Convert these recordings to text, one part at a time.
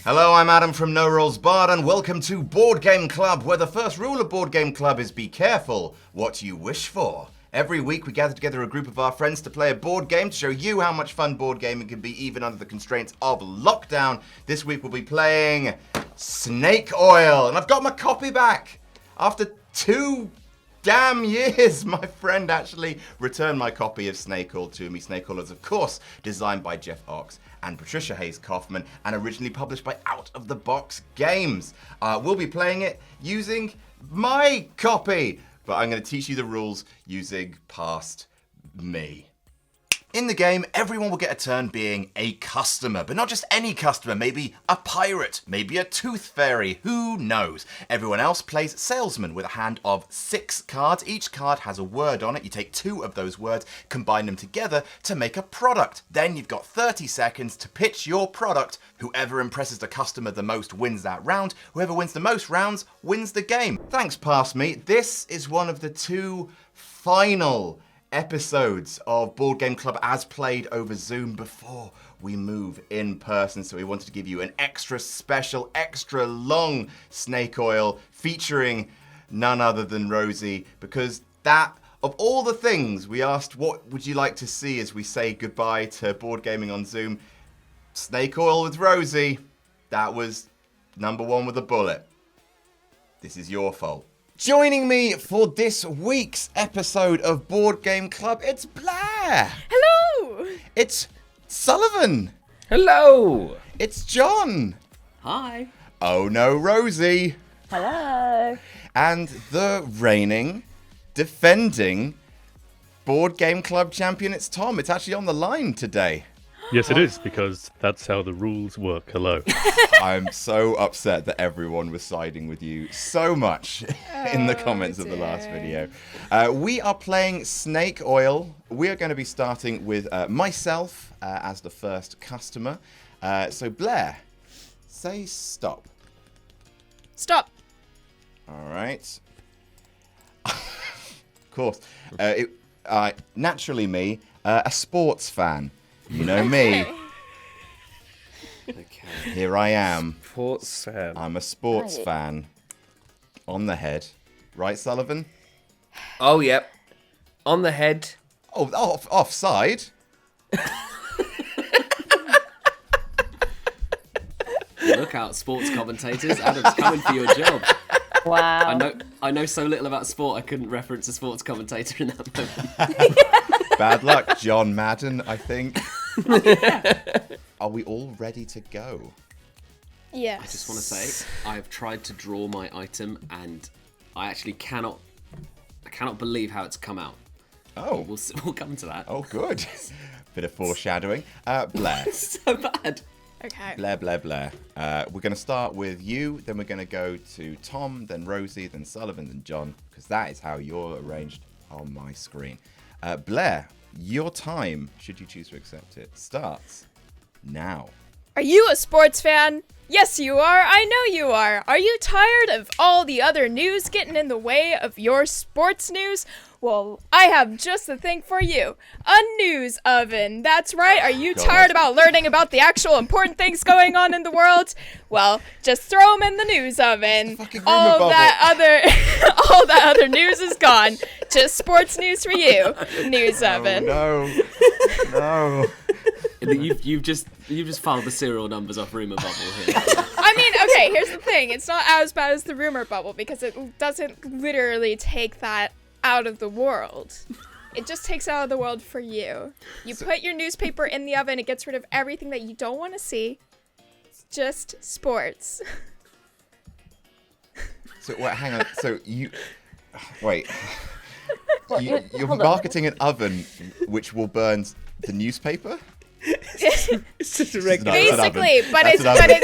Hello, I'm Adam from No Rules Bard, and welcome to Board Game Club, where the first rule of Board Game Club is be careful what you wish for. Every week we gather together a group of our friends to play a board game to show you how much fun board gaming can be even under the constraints of lockdown. This week we'll be playing Snake Oil, and I've got my copy back. After 2 damn years, my friend actually returned my copy of Snake Oil to me. Snake Oil is, of course, designed by Jeff Ox and Patricia Hayes Kaufman, and originally published by Out of the Box Games. We'll be playing it using my copy, but I'm going to teach you the rules using past me. In the game, everyone will get a turn being a customer, but not just any customer, maybe a pirate, maybe a tooth fairy, who knows? Everyone else plays salesman with a hand of 6 cards. Each card has a word on it. You take 2 of those words, combine them together to make a product. Then you've got 30 seconds to pitch your product. Whoever impresses the customer the most wins that round. Whoever wins the most rounds wins the game. Thanks, past me. This is one of the 2 final episodes of Board Game Club as played over Zoom before we move in person. So we wanted to give you an extra special, extra long Snake Oil featuring none other than Rosie, because that, of all the things we asked, what would you like to see as we say goodbye to board gaming on Zoom? Snake Oil with Rosie, that was number 1 with a bullet. This is your fault. Joining me for this week's episode of Board Game Club, it's Blair. Hello. It's Sullivan. Hello. It's John. Hi. Oh no, Rosie. Hello. And the reigning, defending Board Game Club champion, it's Tom. It's actually on the line today. Yes, it is, because that's how the rules work. Hello. I'm so upset that everyone was siding with you so much in the comments of the last video. We are playing Snake Oil. We are going to be starting with myself as the first customer. So Blair, say stop. Stop. All right. Of course. Naturally me, a sports fan. You know me. Okay. Here I am. Sports fan. I'm a sports fan. On the head. Right, Sullivan? Oh, yep. On the head. Oh, offside. Look out, sports commentators. Adam's coming for your job. Wow. I know so little about sport, I couldn't reference a sports commentator in that moment. Bad luck, John Madden, I think. Are we all ready to go? Yes. I just want to say, I have tried to draw my item, and I actually cannot believe how it's come out. Oh. We'll come to that. Oh, good. Bit of foreshadowing. Blair. So bad. Okay. Blair. We're going to start with you, then we're going to go to Tom, then Rosie, then Sullivan, then John, because that is how you're arranged on my screen. Blair, your time, should you choose to accept it, starts now. Are you a sports fan? Yes, you are. I know you are. Are you tired of all the other news getting in the way of your sports news? Well, I have just the thing for you. A news oven. That's right. Are you tired about learning about the actual important things going on in the world? Well, just throw them in the news oven. All that other news is gone. Just sports news for you. News oven. No. You've just filed the serial numbers off Rumor Bubble here. I mean, okay, here's the thing. It's not as bad as the rumor bubble because it doesn't literally take that out of the world. It just takes it out of the world for you. You put your newspaper in the oven, it gets rid of everything that you don't want to see. It's just sports. So, wait, hang on. So, Wait. You're marketing an oven which will burn the newspaper? It's just a regular. Basically, but it's magical.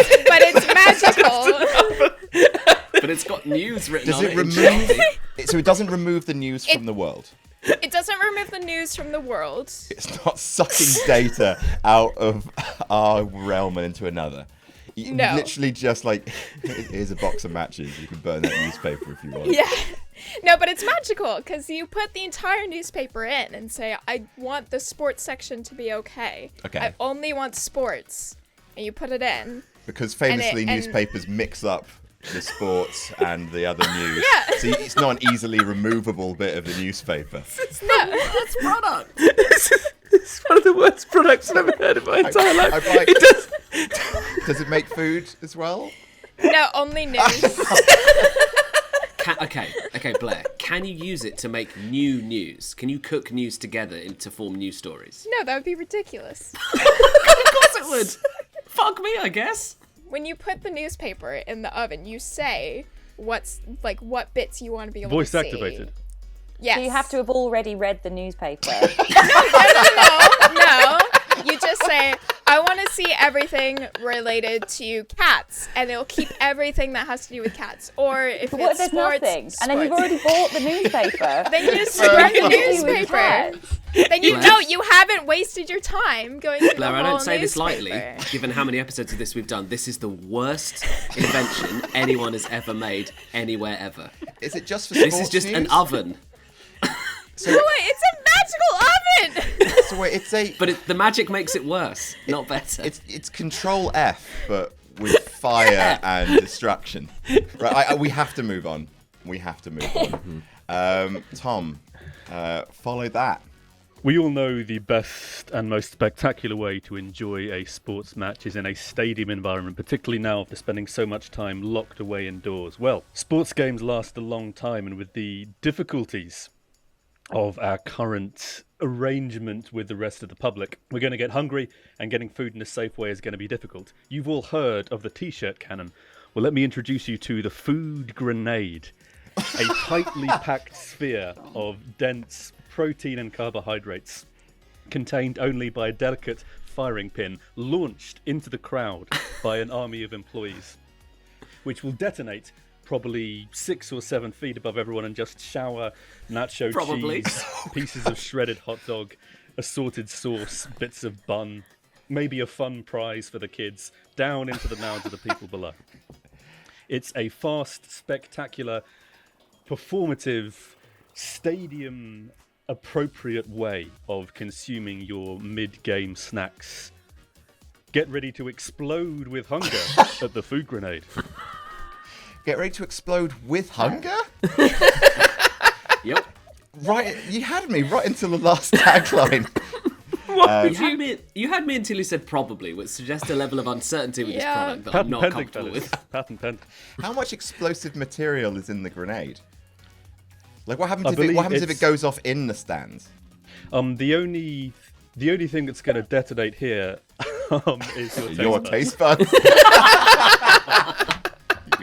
But it's got news written on it. So it doesn't remove the news from the world? It doesn't remove the news from the world. It's not sucking data out of our realm and into another. No. Literally just like, here's a box of matches. You can burn that newspaper if you want. Yeah. No, but it's magical because you put the entire newspaper in and say, I want the sports section to be okay. Okay. I only want sports. And you put it in. Because famously, and- newspapers mix up the sports and the other news. Yeah. So it's not an easily removable bit of the newspaper. That's product. It's one of the worst products I've ever heard in my entire life. I'm like, It does. does it make food as well? No, only news. Okay, Blair. Can you use it to make new news? Can you cook news together to form new stories? No, that would be ridiculous. Of course it would. Fuck me, I guess. When you put the newspaper in the oven, you say what bits you want to be able Voice to see. activated. Yes. So you have to have already read the newspaper. No. You just say, I want to see everything related to cats, and it'll keep everything that has to do with cats. Or if But what if it's there's sports, nothing? And then you've already bought the newspaper. Then you just run the Nothing to do with newspaper. cats. Then you haven't wasted your time going through Blair, the I whole don't say this lightly, newspaper. given how many episodes of this we've done. This is the worst invention anyone has ever made anywhere ever. Is it just for sports This is just news? an oven. So, No, it's a magical oven! so wait, it's a... But the magic makes it worse, not better. It's Control F, but with fire and destruction. Right, we have to move on. We have to move on. Tom, follow that. We all know the best and most spectacular way to enjoy a sports match is in a stadium environment, particularly now after spending so much time locked away indoors. Well, sports games last a long time, and with the difficulties of our current arrangement with the rest of the public, we're going to get hungry, and getting food in a safe way is going to be difficult. You've all heard of the t-shirt cannon. Well, let me introduce you to the food grenade, a tightly packed sphere of dense protein and carbohydrates contained only by a delicate firing pin launched into the crowd by an army of employees, which will detonate probably 6 or 7 feet above everyone and just shower nacho Probably. cheese, pieces of shredded hot dog, assorted sauce, bits of bun, maybe a fun prize for the kids, down into the mouths of the people below. It's a fast, spectacular, performative, stadium-appropriate way of consuming your mid-game snacks. Get ready to explode with hunger at the food grenade. Get ready to explode with hunger? Yep. Right, you had me right until the last tagline. You had me until you said probably, which suggests a level of uncertainty with Yeah. this product that I'm Patent not pending, comfortable fellas. with. Patent pending. How much explosive material is in the grenade? Like, what happens I if it believe goes off in the stands? The only thing that's going to detonate here is Your taste buds. You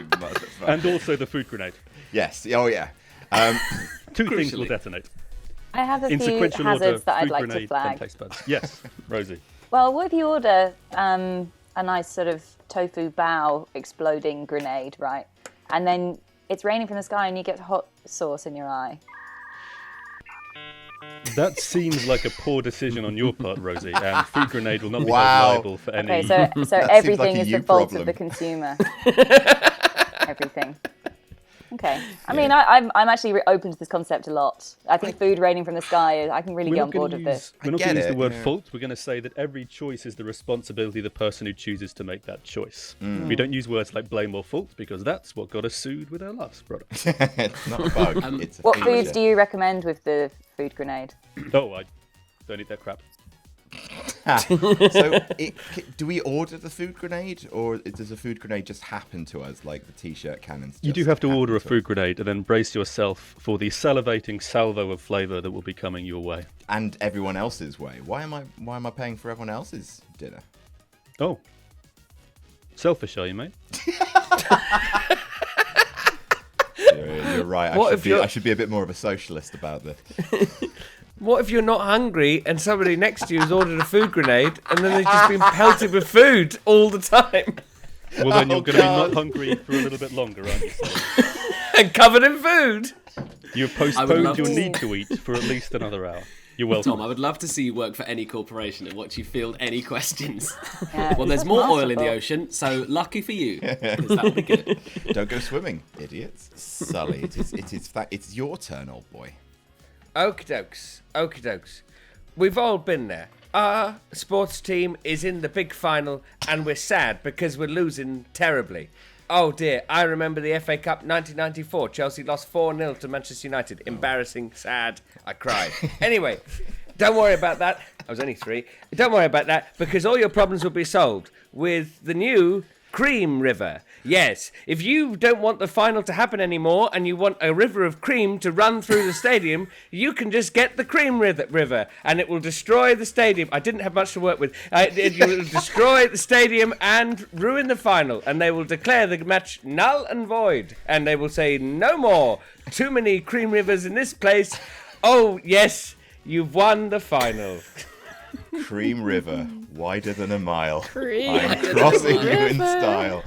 motherfucker. and also the food grenade. Yes. Oh yeah. Two things will Crucially. detonate. I have a In few sequential hazards order, that I'd food like grenade, to then flag. taste buds. Yes, Rosie. Well, what if you order a nice sort of tofu bao exploding grenade, right? And then it's raining from the sky and you get hot sauce in your eye. That seems like a poor decision on your part, Rosie, and food grenade will not be Wow. held liable for any... Okay, so seems everything like a is you the fault problem. of the consumer. Everything. Okay. I mean, I'm actually open to this concept a lot. I think food raining from the sky, I can really get on board with this. We're not get going to use it, the word yeah. fault. We're going to say that every choice is the responsibility of the person who chooses to make that choice. We don't use words like blame or fault because that's what got us sued with our last product. It's not a bug. It's a What feature. foods do you recommend with the food grenade? Oh, I don't eat that crap. So, do we order the food grenade, or does the food grenade just happen to us, like the t-shirt cannons? You do just have to happen order a us? food grenade and then brace yourself for the salivating salvo of flavour that will be coming your way. And everyone else's way. Why am I paying for everyone else's dinner? Oh. Selfish, are you, mate? You're right. What if you're- I should be a bit more of a socialist about this. What if you're not hungry and somebody next to you has ordered a food grenade and then they've just been pelted with food all the time Well, then you're Oh, going to be God. not hungry for a little bit longer, aren't you? So and covered in food? you've I would postponed love your to- need to eat for at least another hour. You're welcome. Tom, I would love to see you work for any corporation and watch you field any questions. Yeah, Well, there's that's more oil in the masterful. ocean, so lucky for you. 'Cause that would be good. Don't go swimming, idiots. Sully, it's your turn, old boy. Okie dokes. We've all been there. our sports team is in the big final and we're sad because we're losing terribly. Oh dear, I remember the FA Cup 1994. Chelsea lost 4-0 to Manchester United. Embarrassing, sad, I cried. Anyway, don't worry about that. I was only 3. Don't worry about that because all your problems will be solved with the new Cream River. Yes, if you don't want the final to happen anymore and you want a river of cream to run through the stadium, you can just get the Cream River and it will destroy the stadium. I didn't have much to work with. It will destroy the stadium and ruin the final, and they will declare the match null and void, and they will say no more. Too many cream rivers in this place. Oh, yes, you've won the final. Cream River, wider than a mile. Cream I'm crossing you in River. style.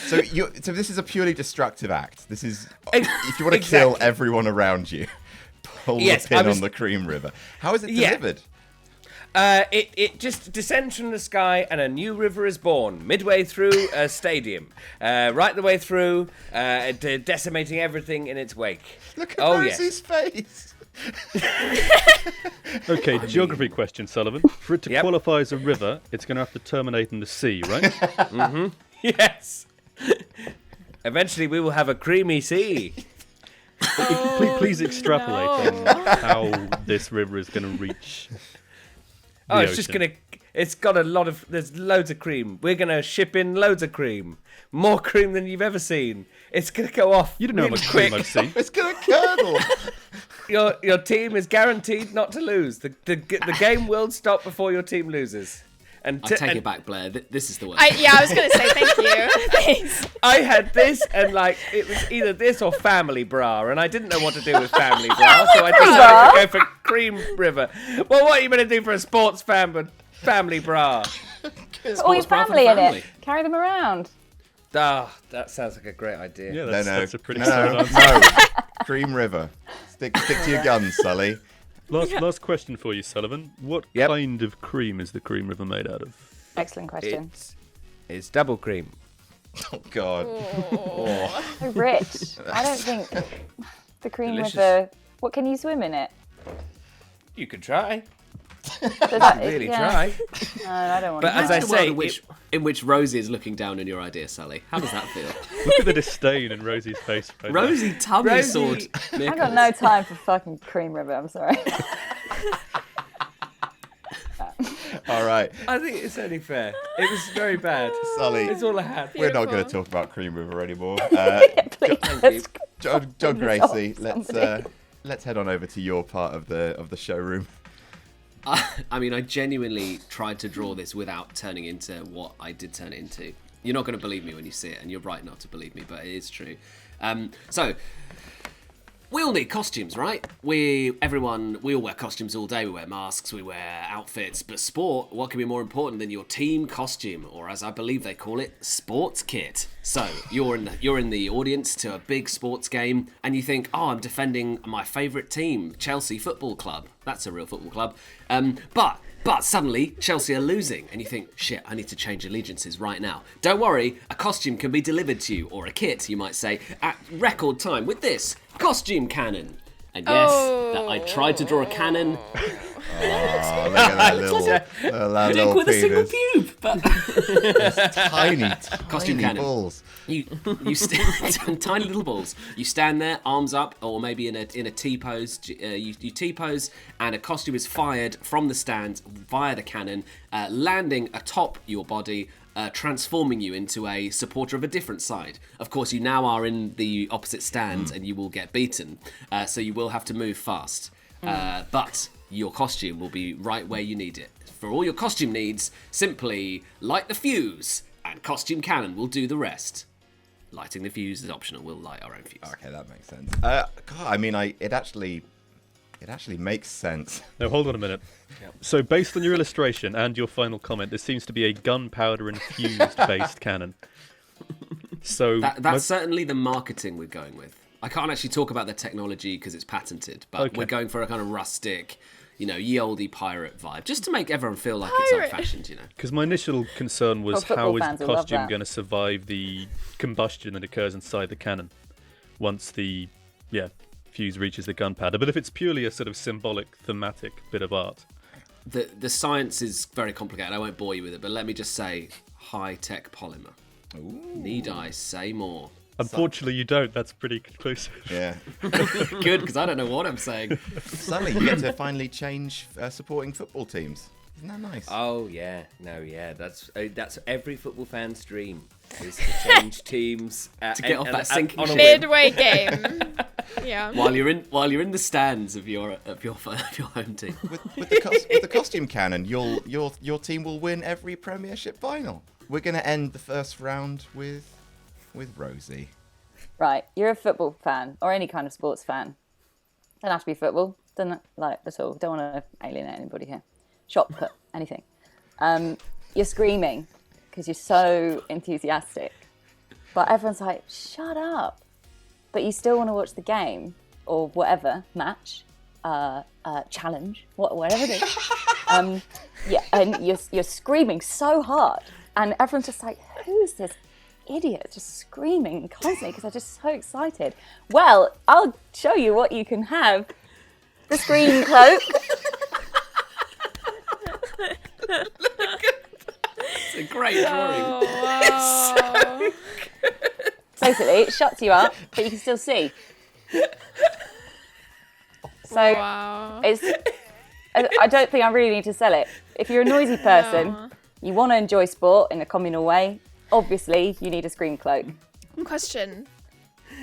So this is a purely destructive act. This is if you want to Exactly. kill everyone around you, pull Yes, the pin I was- on the Cream River. How is it Yeah. delivered? It just descends from the sky and a new river is born midway through a stadium, right the way through, decimating everything in its wake. Look at Oh, Rosie's face. Okay, geography question, Sullivan. For it to Yep. qualify as a river, it's going to have to terminate in the sea, right? Yes. Eventually, we will have a creamy sea. Please extrapolate on how this river is going to reach the Oh, it's just ocean. gonna. It's got a lot of. There's loads of cream. We're gonna ship in loads of cream. More cream than you've ever seen. It's gonna go off. You don't know how really much quick. cream I've seen. It's gonna curdle. Your team is guaranteed not to lose. The game will stop before your team loses. And I take it back, Blair. This is the way. I was going to say thank you. Thanks. I had this, and like it was either this or Family Bra, and I didn't know what to do with Family Bra, so I decided to go for Cream River. Well, what are you going to do for a sports fan but Family Bra? All your Sports bra for the family in family. it. Carry them around. Ah, that sounds like a great idea. Yeah, No, that's a pretty no, solid no, answer. no. Cream River. Stick to your guns, Sully. Last question for you, Sullivan. What Yep. kind of cream is the Cream River made out of? Excellent question. It's double cream. Oh God. So rich. I don't think the cream Delicious. river. What, can you swim in it? You could try. Does that, Really yeah. try. No, I don't want But to. as I Imagine a world say, in which Rosie is looking down on your idea, Sally. How does that feel? Look at the disdain in Rosie's face right now. Rosie tummy Rosie- sword. I've got no time for fucking cream river. I'm sorry. All right, I think it's only fair. It was very bad. Sully. It's all I had. We're not going to Beautiful. talk about Cream River anymore. Please, Thank let's you. John this Gracie, off, somebody. let's head on over to your part of the showroom. I mean, I genuinely tried to draw this without turning into what I did turn it into. You're not going to believe me when you see it, and you're right not to believe me, but it is true. So, we all need costumes, right? We all wear costumes all day. We wear masks, we wear outfits. But sport, what can be more important than your team costume, or as I believe they call it, sports kit? So you're in the audience to a big sports game, and you think, oh, I'm defending my favourite team, Chelsea Football Club. That's a real football club. But suddenly, Chelsea are losing, and you think, shit, I need to change allegiances right now. Don't worry, a costume can be delivered to you, or a kit, you might say, at record time with this costume cannon. And yes, that I tried to draw a cannon. Oh, look at that that Dick little with a single penis. pube, but Tiny, Costume tiny cannon. balls. you tiny little balls. You stand there, arms up, or maybe in a T pose. You T pose, and a costume is fired from the stand via the cannon, landing atop your body. Transforming you into a supporter of a different side. Of course, you now are in the opposite stand and you will get beaten. So you will have to move fast. But your costume will be right where you need it. For all your costume needs, simply light the fuse and costume cannon will do the rest. Lighting the fuse is optional. We'll light our own fuse. Okay, that makes sense. God, I mean, it actually makes sense. Now, hold on a minute. So, based on your illustration and your final comment, this seems to be a gunpowder infused-based cannon. So, That's certainly the marketing we're going with. I can't actually talk about the technology because it's patented, but Okay. we're going for a kind of rustic, ye olde pirate vibe, just to make everyone feel like it's Pirate. old-fashioned, because my initial concern was, Well, football how is fans the will love costume that. going to survive the combustion that occurs inside the cannon once the fuse reaches the gunpowder? But if it's purely a sort of symbolic, thematic bit of art, the science is very complicated. I won't bore you with it, but let me just say high-tech polymer. Ooh. Need I say more? Unfortunately, you don't. That's pretty conclusive. Yeah. Good, because I don't know what I'm saying. Suddenly, you get to finally change supporting football teams. Isn't that nice? Oh yeah, no, yeah, that's every football fan's dream is to change teams To get off that sinking on a ship. whim. Midway game. Yeah. While you're in the stands of your home team. With the costume cannon, your team will win every Premiership final. We're going to end the first round with Rosie. Right, you're a football fan or any kind of sports fan. Doesn't have to be football. Doesn't like at all. Don't want to alienate anybody here. Shot put, anything. You're screaming because you're so enthusiastic. But everyone's like, shut up. But you still want to watch the game or whatever, match, challenge, whatever it is. Yeah, and you're screaming so hard. And everyone's just like, who is this idiot just screaming constantly because they're just so excited? Well, I'll show you what you can have. The scream cloak. It's a great drawing. Wow. Basically, it shuts you up, but you can still see. So Wow. I don't think I really need to sell it. If you're a noisy person, you want to enjoy sport in a communal way, obviously you need a scream cloak. Question.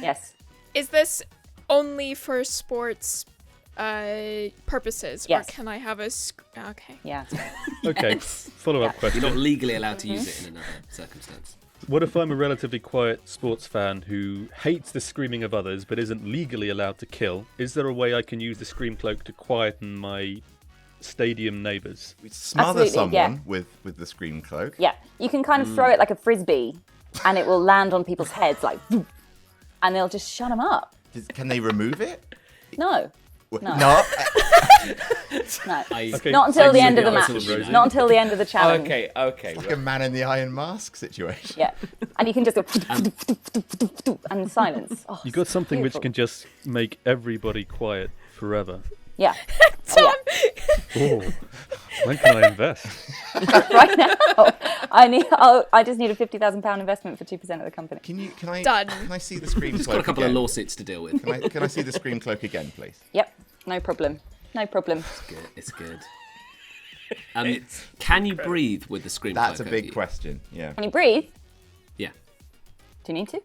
Yes. Is this only for sports purposes? Yes. Or can I have a... Okay. Yeah. Okay, follow-up question. You're not legally allowed to use it in another circumstance. What if I'm a relatively quiet sports fan who hates the screaming of others but isn't legally allowed to kill? Is there a way I can use the scream cloak to quieten my stadium neighbours? We smother Absolutely, someone yeah. with the scream cloak. Yeah. You can kind of throw it like a frisbee and it will land on people's heads like, boom, and they'll just shut them up. Can they remove it? No. No. No. Okay, Not until the thanks end of for the match. answer, Rosie. Not until the end of the challenge. Okay. Like a man in the iron mask situation. Yeah. And you can just go and silence. Oh, You got something which beautiful. can just make everybody quiet forever. Yeah. Tom! Oh, when can I invest? Right now, I just need a £50,000 investment for 2% of the company. Can I Done. Can I see the scream Just cloak got a couple again? of lawsuits to deal with. Can I see the scream cloak again, please? Yep. No problem. No problem. It's good. Can you breathe with the scream That's a cloak over big you? question. Yeah. Can you breathe? Yeah. Do you need to?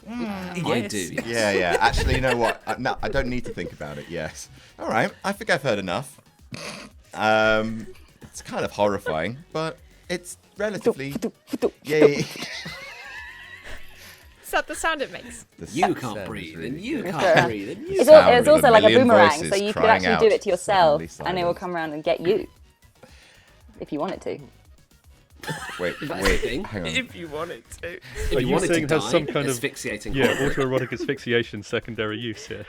I do. Yes. Yeah. Actually, you know what? No, I don't need to think about it. Yes. All right. I think I've heard enough. It's kind of horrifying, but it's relatively. Yeah. Is that the sound it makes? You can't sounds breathe, really and you good. can't breathe, and you It's Sound of also a like a million boomerang, voices so you could crying actually do out. it to yourself, Suddenly and it will silence. come around and get you. If you wanted to. Wait. That's the thing. Hang on. If you wanted to. If Are you you wanted saying to it has die, some kind of asphyxiating Yeah, horror. autoerotic asphyxiation secondary use here.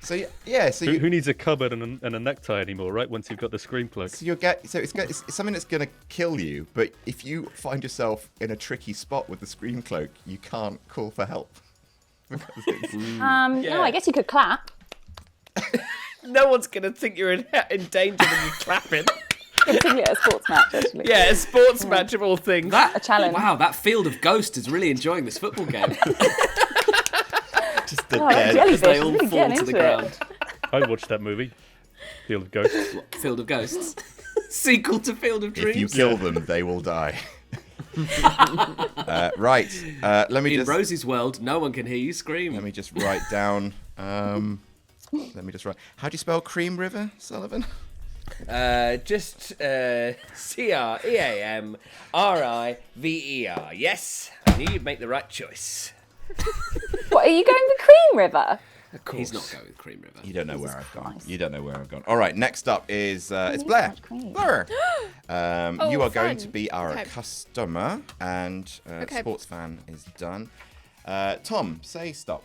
So yeah. So Who you. needs a cupboard and a necktie anymore, right? Once you've got the scream cloak. So it's something that's gonna kill you, but if you find yourself in a tricky spot with the scream cloak, you can't call for help. Because it's, No, I guess you could clap. No one's gonna think you're in danger when you're clapping. Particularly at a sports match, actually. Yeah, a sports match of all things. A challenge. Wow, that field of ghosts is really enjoying this football game. just the Oh, that dead. jellyfish They is all really fall getting to the into it. ground. I watched that movie, Field of Ghosts. Field of Ghosts. Sequel to Field of Dreams. If you kill them, they will die. Right. Let me In just Rosie's world, no one can hear you scream. let me just write down. Let me just write. How do you spell Cream River, Sullivan? Just CREAMRIVER. Yes, I knew you'd make the right choice. What, are you going for Cream River? Of course. He's not going with Cream River. You don't know where I've gone. Christ. You don't know where I've gone. All right. Next up is it's need Blair. much cream. Blair. You are going fun. to be our Okay. customer, and Okay. sports fan is done. Tom, say stop.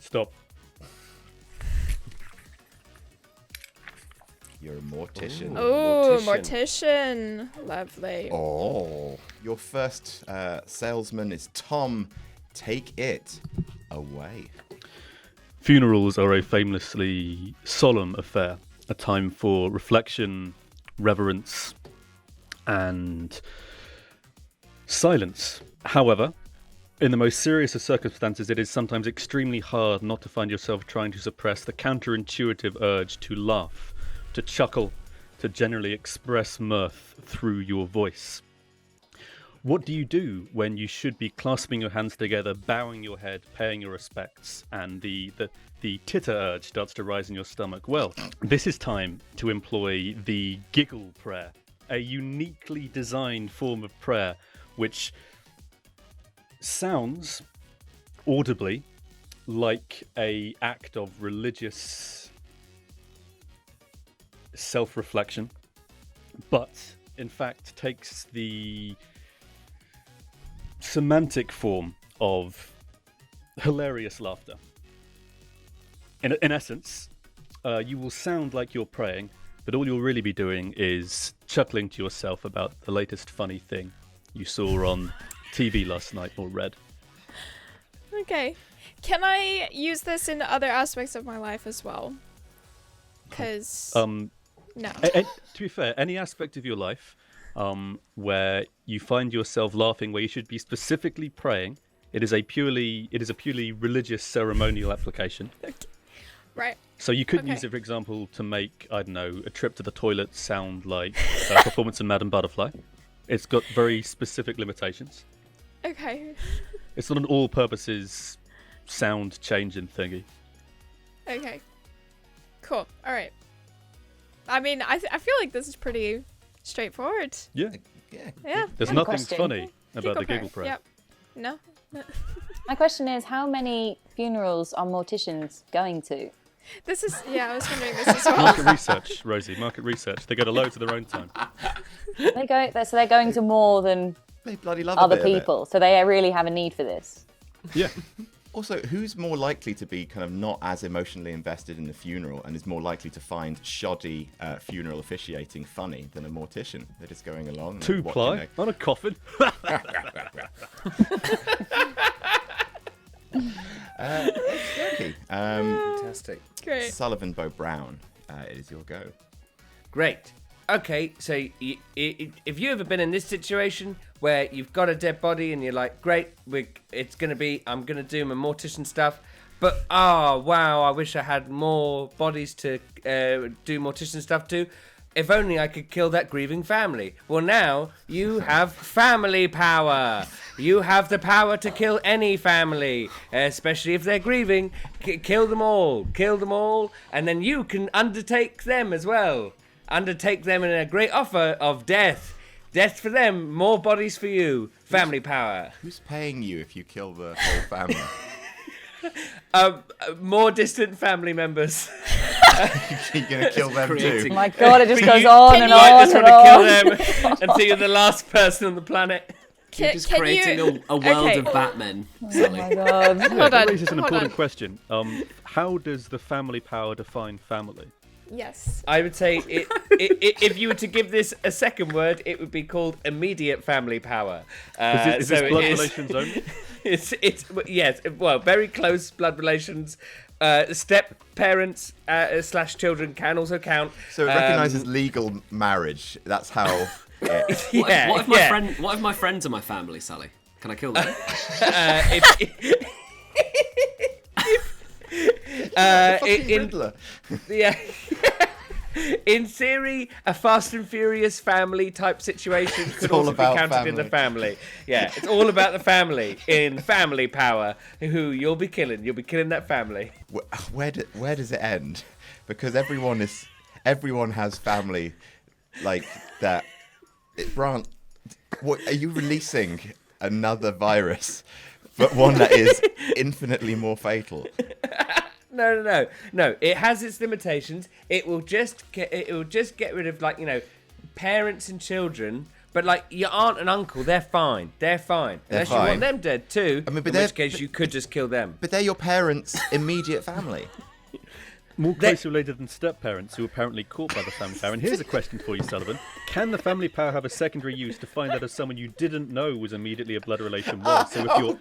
Stop. You're a mortician. Oh, Mortician. Mortician. Lovely. Oh. Your first salesman is Tom. Take it away. Funerals are a famously solemn affair. a time for reflection, reverence, and silence. However, in the most serious of circumstances, it is sometimes extremely hard not to find yourself trying to suppress the counterintuitive urge to laugh, to chuckle, to generally express mirth through your voice. What do you do when you should be clasping your hands together, bowing your head, paying your respects, and the titter urge starts to rise in your stomach? Well, this is time to employ the giggle prayer, a uniquely designed form of prayer which sounds audibly like an act of religious self-reflection, but in fact takes the semantic form of hilarious laughter. In essence, you will sound like you're praying, but all you'll really be doing is chuckling to yourself about the latest funny thing you saw on TV last night or read. Okay. Can I use this in other aspects of my life as well? Because no. To be fair, any aspect of your life where you find yourself laughing, where you should be specifically praying, it is a purely religious ceremonial application. Okay. Right. So you could use it, for example, to make, I don't know, a trip to the toilet sound like a performance in Madame Butterfly. It's got very specific limitations. Okay. It's not an all-purposes sound changing thingy. Okay. Cool. All right. I mean, I feel like this is pretty straightforward. Yeah. Yeah. There's I have a nothing question. funny about the giggle prayer. Yep. No. My question is, how many funerals are morticians going to? This is, I was wondering this as well. Market research, Rosie. Market research. They go to loads of their own time. So they're going to more than They bloody love other a bit of it. people. So they really have a need for this. Yeah. Also, who's more likely to be kind of not as emotionally invested in the funeral and is more likely to find shoddy funeral officiating funny than a mortician that is going along? and Two watching ply on a coffin. Okay. Fantastic. Great. Sullivan Bo Brown, it is your go. Great. Okay, so if you ever been in this situation where you've got a dead body and you're like, great, I'm gonna do my mortician stuff, but wow, I wish I had more bodies to do mortician stuff to. If only I could kill that grieving family. Well, now you have family power. You have the power to kill any family, especially if they're grieving. Kill them all. Kill them all, and then you can undertake them as well. Undertake them in a great offer of death. Death for them, more bodies for you. Family power. Who's paying you if you kill the whole family? More distant family members. You're going to kill them creating- too. Oh my God, it just But goes you- on can and you- I on just and want to on. kill them until you're the last person on the planet. You're just creating a world of Batman, Oh Sally. my God. Yeah, Hold that on, raises an hold important on. question. How does the family power define family? Yes. I would say if you were to give this a second word, it would be called immediate family power. Is this so blood it is- relations only? It's yes, well, very close blood relations. Step parents / children can also count. So it recognises legal marriage. That's how. Yeah, What if my friends are my family, Sally? Can I kill them? Riddler. Yeah. In theory, a Fast and Furious family type situation could all also be about counted in the family. Yeah, it's all about the family in family power. Who you'll be killing? You'll be killing that family. Where does it end? Because everyone has family like that. Grant, what are you releasing? Another virus, but one that is infinitely more fatal. No. It has its limitations. It will just get rid of parents and children. But like your aunt and uncle, they're fine. Unless you fine. want them dead too. I mean, but in which case you could just kill them. But they're your parents' immediate family. More closely related than step-parents who are apparently caught by the family power. And here's a question for you, Sullivan. Can the family power have a secondary use to find out if someone you didn't know was immediately a blood relation was? So if your aunt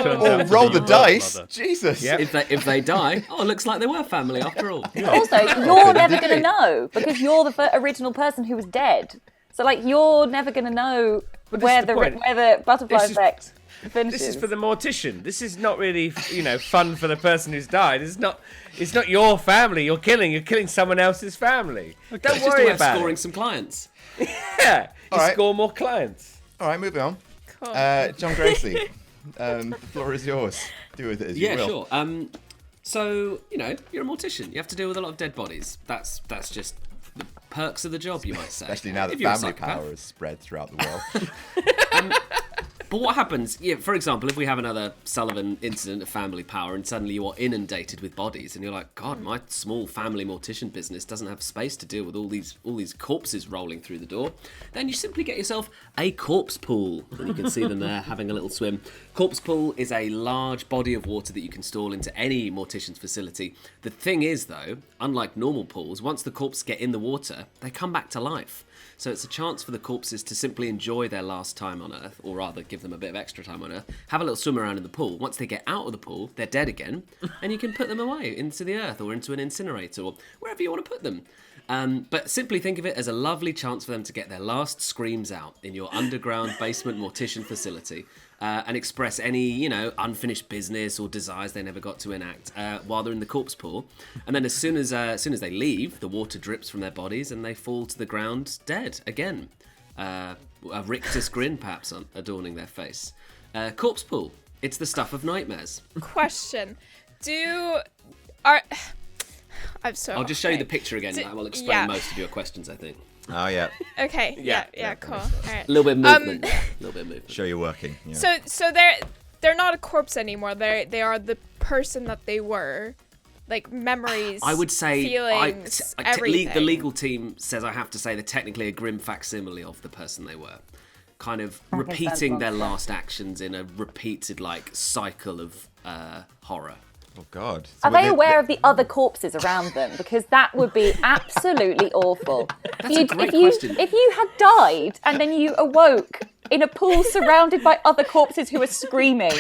turns out to roll be the your dice. mother. Jesus. Yep. If they die, it looks like they were family after all. Also, you're never going to know because you're the original person who was dead. So, like, you're never going to know where the butterfly This is- effect finishes. This is for the mortician. This is not really, fun for the person who's died. It's not your family you're killing someone else's family. Don't It's just a worry way of about scoring it. some clients. Yeah, you All right. score more clients. All right, moving on. Cool. John Gracie, the floor is yours. Do with it as you Yeah, will. sure. So, you're a mortician. You have to deal with a lot of dead bodies. That's just the perks of the job, you might say. Especially now that If you're a family psychopath. power has spread throughout the world. But what happens, for example, if we have another Sullivan incident of family power and suddenly you are inundated with bodies and you're like, God, my small family mortician business doesn't have space to deal with all these corpses rolling through the door, then you simply get yourself a corpse pool. And you can see them there having a little swim. Corpse pool is a large body of water that you can install into any mortician's facility. The thing is, though, unlike normal pools, once the corpses get in the water, they come back to life. So it's a chance for the corpses to simply enjoy their last time on Earth, or rather give them a bit of extra time on Earth, have a little swim around in the pool. Once they get out of the pool, they're dead again, and you can put them away into the earth or into an incinerator or wherever you want to put them. But simply think of it as a lovely chance for them to get their last screams out in your underground basement mortician facility and express any, unfinished business or desires they never got to enact while they're in the corpse pool. And then as soon as they leave, the water drips from their bodies and they fall to the ground dead again. A rictus grin, perhaps, adorning their face. Corpse pool. It's the stuff of nightmares. Question. I'll just show you the picture again. That will explain most of your questions, I think. Oh, yeah. Okay. Yeah, Yeah. Cool. All right. A little bit of movement. A little bit of movement. Show you working. Yeah. So they're not a corpse anymore. They are the person that they were. Like memories. I would say feelings, everything. the legal team says I have to say they're technically a grim facsimile of the person they were. Kind of repeating their last actions in a repeated cycle of horror. Oh, God. So Are they aware of the other corpses around them? Because that would be absolutely awful. That's a great question. If you had died and then you awoke in a pool surrounded by other corpses who were screaming.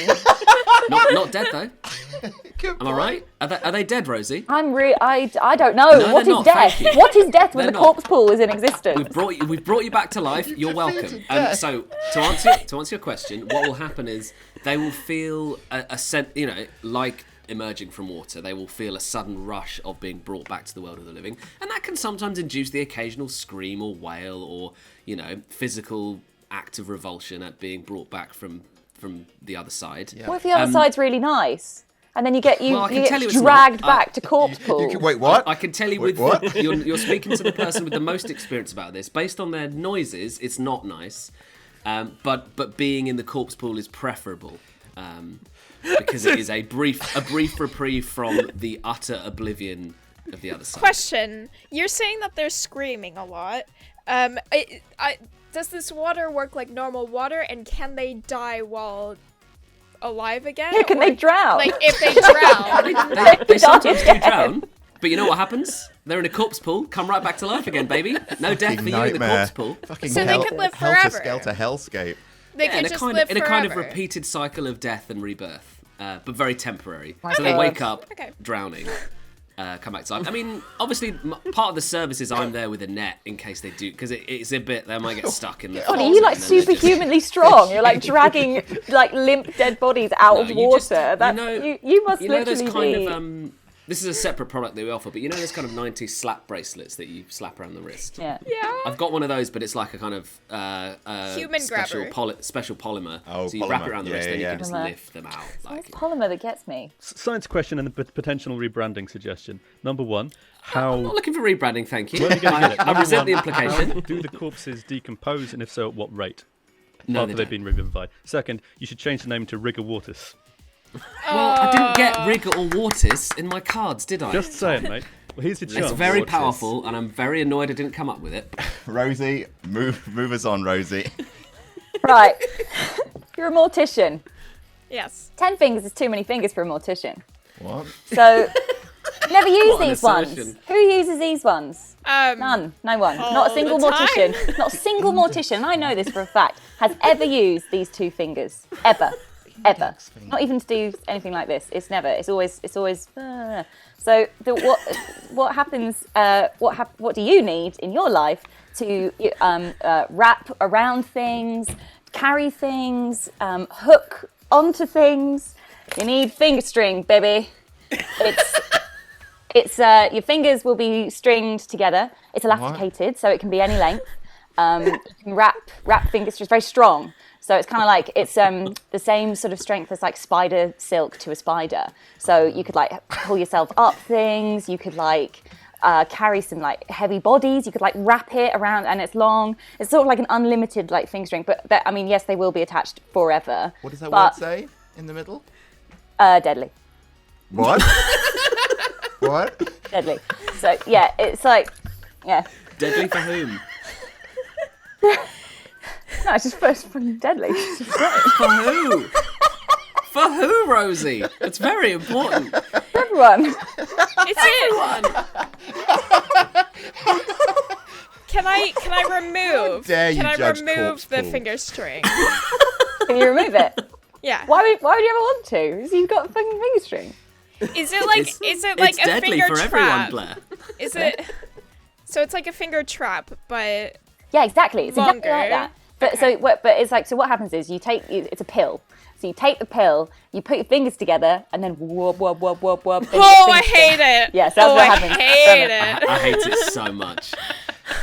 Not dead though. Am I right? Are they dead, Rosie? I don't know. No, What they're is not, death? thank you. What is death when They're the not. corpse pool is in existence? We've brought you back to life. You're welcome. So to answer your question, what will happen is they will feel a sense, like emerging from water. They will feel a sudden rush of being brought back to the world of the living, and that can sometimes induce the occasional scream or wail or physical act of revulsion at being brought back from the other side. What if the other side's really nice? And then you get Well, I can tell you it's dragged not. back to corpse pool. Wait, what? I can tell you Wait, with what? you're speaking to the person with the most experience about this. Based on their noises, it's not nice, but being in the corpse pool is preferable because it is a brief reprieve from the utter oblivion of the other side. Question. You're saying that they're screaming a lot. Does this water work like normal water, and can they die while alive again? Yeah, can they drown? Like if they drown. They sometimes do drown, but you know what happens? They're in a corpse pool, come right back to life again, baby. No death for you in the corpse pool. Fucking So they could live forever. Helter-skelter hellscape. They Yeah, could in a just kind live of in a kind of forever. repeated cycle of death and rebirth, but very temporary. My So they God. wake up Okay. drowning. Come back to life. I mean, obviously, part of the service is I'm there with a net in case they do, because it's a bit they might get stuck in the. God, are you like superhumanly strong? You're like dragging like limp dead bodies out of water. You must there's literally kind be. of this is a separate product that we offer, but there's kind of 90s slap bracelets that you slap around the wrist. Yeah. Yeah. I've got one of those, but it's like a kind of Human special grabber. special polymer. Oh, so you wrap polymer. it around the Yeah, wrist, then yeah, you can just yeah. lift them out. It's Like, polymer that gets me. Science question and a potential rebranding suggestion. Number one, I'm not looking for rebranding, thank you. Where are we going with it? I Number resent the one, implication. how do the corpses decompose, and if so, at what rate? No, After they they've been revivified. Second, you should change the name to Rigor Mortis. Well, I didn't get Rigor or Mortis in my cards, did I? Just saying, mate. Well, here's your chance. It's very Mortis. powerful, and I'm very annoyed I didn't come up with it. Rosie, move us on, Rosie. Right. You're a mortician. Yes. 10 fingers is too many fingers for a mortician. What? So Never use What an these ones. assertion. Who uses these ones? Um, None. No one. all Not a single the time. mortician. Not a single mortician. I know this for a fact. Has ever used these two fingers. Ever. Ever. Not even to do anything like this. It's never. It's always. So what happens? What do you need in your life to wrap around things, carry things, hook onto things? You need finger string, baby. It's your fingers will be stringed together. It's elasticated, so it can be any length. You can wrap finger strings, very strong. So it's kind of like it's the same sort of strength as like spider silk to a spider. So you could like pull yourself up things. You could like carry some like heavy bodies. You could like wrap it around, and it's long. It's sort of like an unlimited like finger string. But I mean, yes, they will be attached forever. What does that word say in the middle? Deadly. What? What? Deadly. So yeah, it's like, yeah. Deadly for whom? No, it's just first from deadly. For who? For who, Rosie? It's very important. Everyone. It's it. Can I remove? dare you Can I judge remove corpse the pool. finger string? Can you remove it? Yeah. Why would you ever want to? Because you've got a fucking finger string. Is it like It's a deadly finger for trap? everyone, Blair. Is it? So it's like a finger trap, but Yeah, exactly. It's exactly Longer. like that. But it's like, so what happens is it's a pill. So you take the pill, you put your fingers together, and then whoop. I hate it. Yes, that's what happens. I hate it. I hate it so much.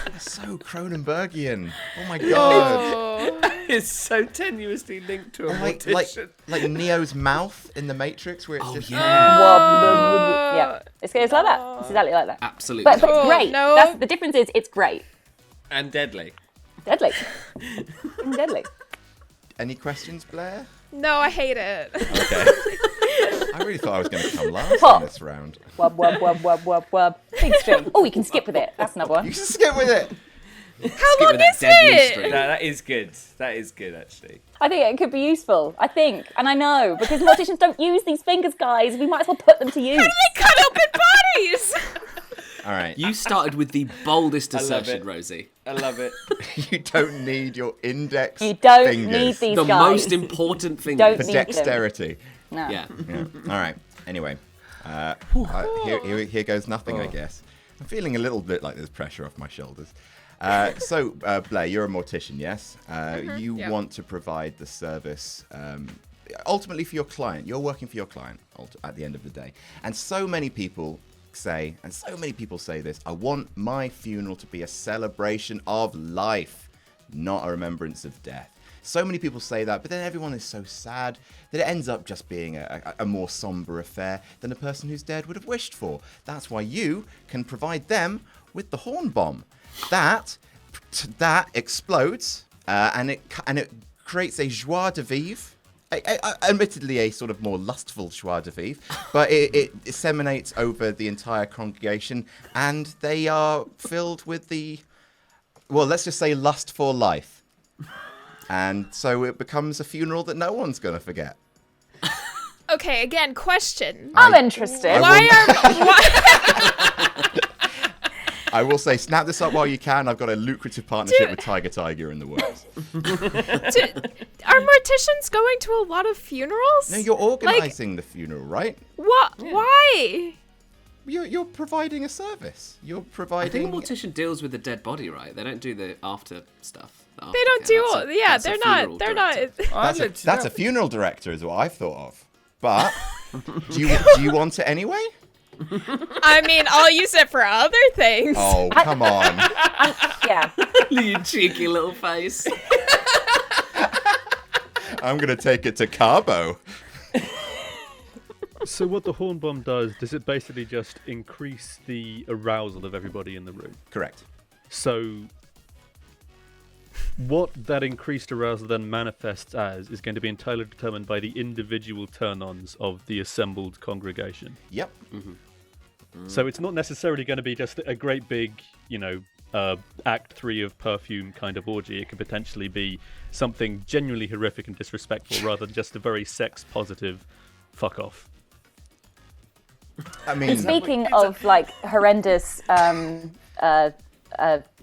That's so Cronenbergian. Oh my god. Oh. It's so tenuously linked to a Like mortician. Neo's mouth in the Matrix, where it's just Yeah, it's like that. It's exactly like that. Absolutely. But Oh, great. no. That's the difference is it's great. And deadly. Deadly. Deadly. Any questions, Blair? No, I hate it. Okay. I really thought I was going to come last Pop. in this round. Wub. Big string. Oh, you can skip with it. That's another one. You can skip with it. How long with that is deadly it? string. No, that is good. That is good, actually. I think it could be useful. I think, and I know, because morticians don't use these fingers, guys. We might as well put them to use. They cut open bodies. All right. You started with the boldest love assertion, it. Rosie. I love it. You don't need your index You don't fingers need these The guys. most important thing. Don't for need them. dexterity. No. Yeah. Yeah. All right. Anyway, here goes nothing, I guess. I'm feeling a little bit like there's pressure off my shoulders. So, Blair, you're a mortician, yes? You yeah. want to provide the service ultimately for your client. You're working for your client at the end of the day. And so many people say this, I want my funeral to be a celebration of life, not a remembrance of death. So many people say that, but then everyone is so sad that it ends up just being a more somber affair than a person who's dead would have wished for. That's why you can provide them with the horn bomb. That explodes and it creates a joie de vivre. Admittedly, a sort of more lustful joie de vivre, but it disseminates over the entire congregation, and they are filled with let's just say lust for life. And so it becomes a funeral that no one's going to forget. Okay, again, question. I'm interested. I will say, snap this up while you can. I've got a lucrative partnership with Tiger in the works. Are morticians going to a lot of funerals? No, you're organising the funeral, right? What? Why? You're providing a service. You're I think a providing. mortician deals with the dead body, right? They don't do the after stuff. They don't do all. Yeah, they're not. They're not. That's a funeral director, is what I've thought of. But do you want it anyway? I mean, I'll use it for other things. Oh, come on. Yeah. You cheeky little face. I'm going to take it to Cabo. So what the horn bomb does it basically just increase the arousal of everybody in the room? Correct. So what that increased arousal then manifests as is going to be entirely determined by the individual turn-ons of the assembled congregation. Yep. So it's not necessarily going to be just a great big, Act 3 of Perfume kind of orgy. It could potentially be something genuinely horrific and disrespectful rather than just a very sex-positive fuck-off. I mean, Speaking of like horrendous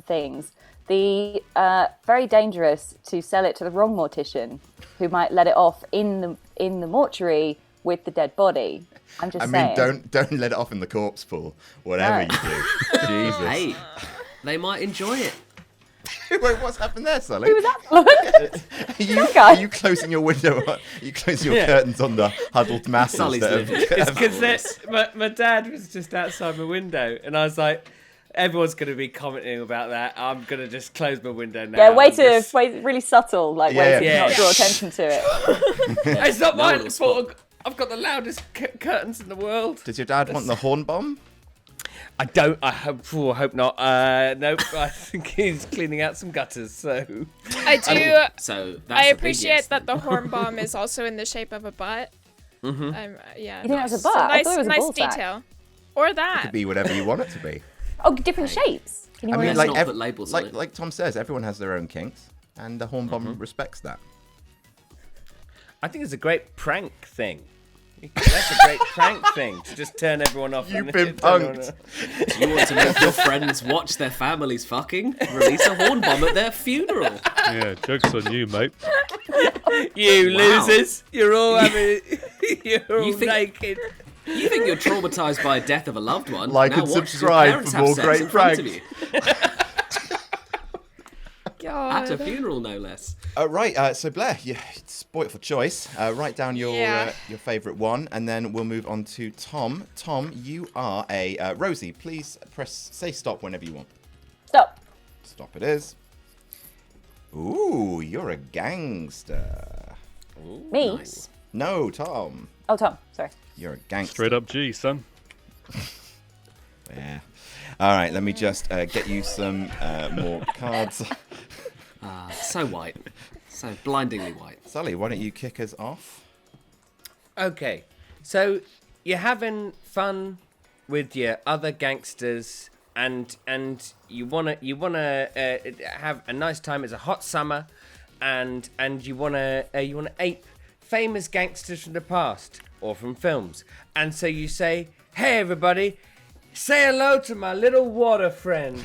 things, very dangerous to sell it to the wrong mortician, who might let it off in the mortuary with the dead body. I'm just saying. don't let it off in the corpse pool. Whatever you do, Jesus. Hey, they might enjoy it. Wait, what's happened there, Sully? Who was that? Are you closing your window? Are you closing your curtains on the huddled masses? Sully's that living. It's because my dad was just outside my window, and I was like, everyone's going to be commenting about that. I'm going to just close my window now. Yeah, way really subtle, like way to Yeah. not draw attention to it. It's not No my one will spot. fault. I've got the loudest curtains in the world. Does your dad want the horn bomb? I don't. I hope not. Nope. I think he's cleaning out some gutters. So I do. So that's I a big appreciate yes, that then. the horn bomb is also in the shape of a butt. Yeah. You think that was a It's butt? I nice, thought it was a nice ball sack. detail. Or that. It could be whatever you want it to be. Oh, different shapes. Can you I wear mean, Let's them? not put labels on it. like Tom says, everyone has their own kinks, and the horn bomb respects that. I think it's a great prank thing. That's a great prank thing to just turn everyone off. You've and been turn everyone punked. off. You want to make your friends watch their families fucking? Release a horn bomb at their funeral. Yeah, joke's on you, mate. You Wow. losers! You're all having. You're all think- naked. You think you're traumatized by a death of a loved one? Like now and watch as your subscribe parents for have more sex great in front of pranks. you. At a God. funeral, no less. Right, so Blair, you spoiled for choice. Write down your Yeah. favourite one, and then we'll move on to Tom. Tom, you are a Rosie. Please say stop whenever you want. Stop. Stop it is. Ooh, you're a gangster. Me? Nice. No, Tom. Oh, Tom. Sorry. You're a gangster. Straight up G, son. Yeah. All right, let me just get you some more cards. So white. So blindingly white. Sully, why don't you kick us off? Okay, so you're having fun with your other gangsters, and you wanna have a nice time. It's a hot summer, and you wanna ape famous gangsters from the past or from films, and so you say, "Hey everybody, say hello to my little water friend."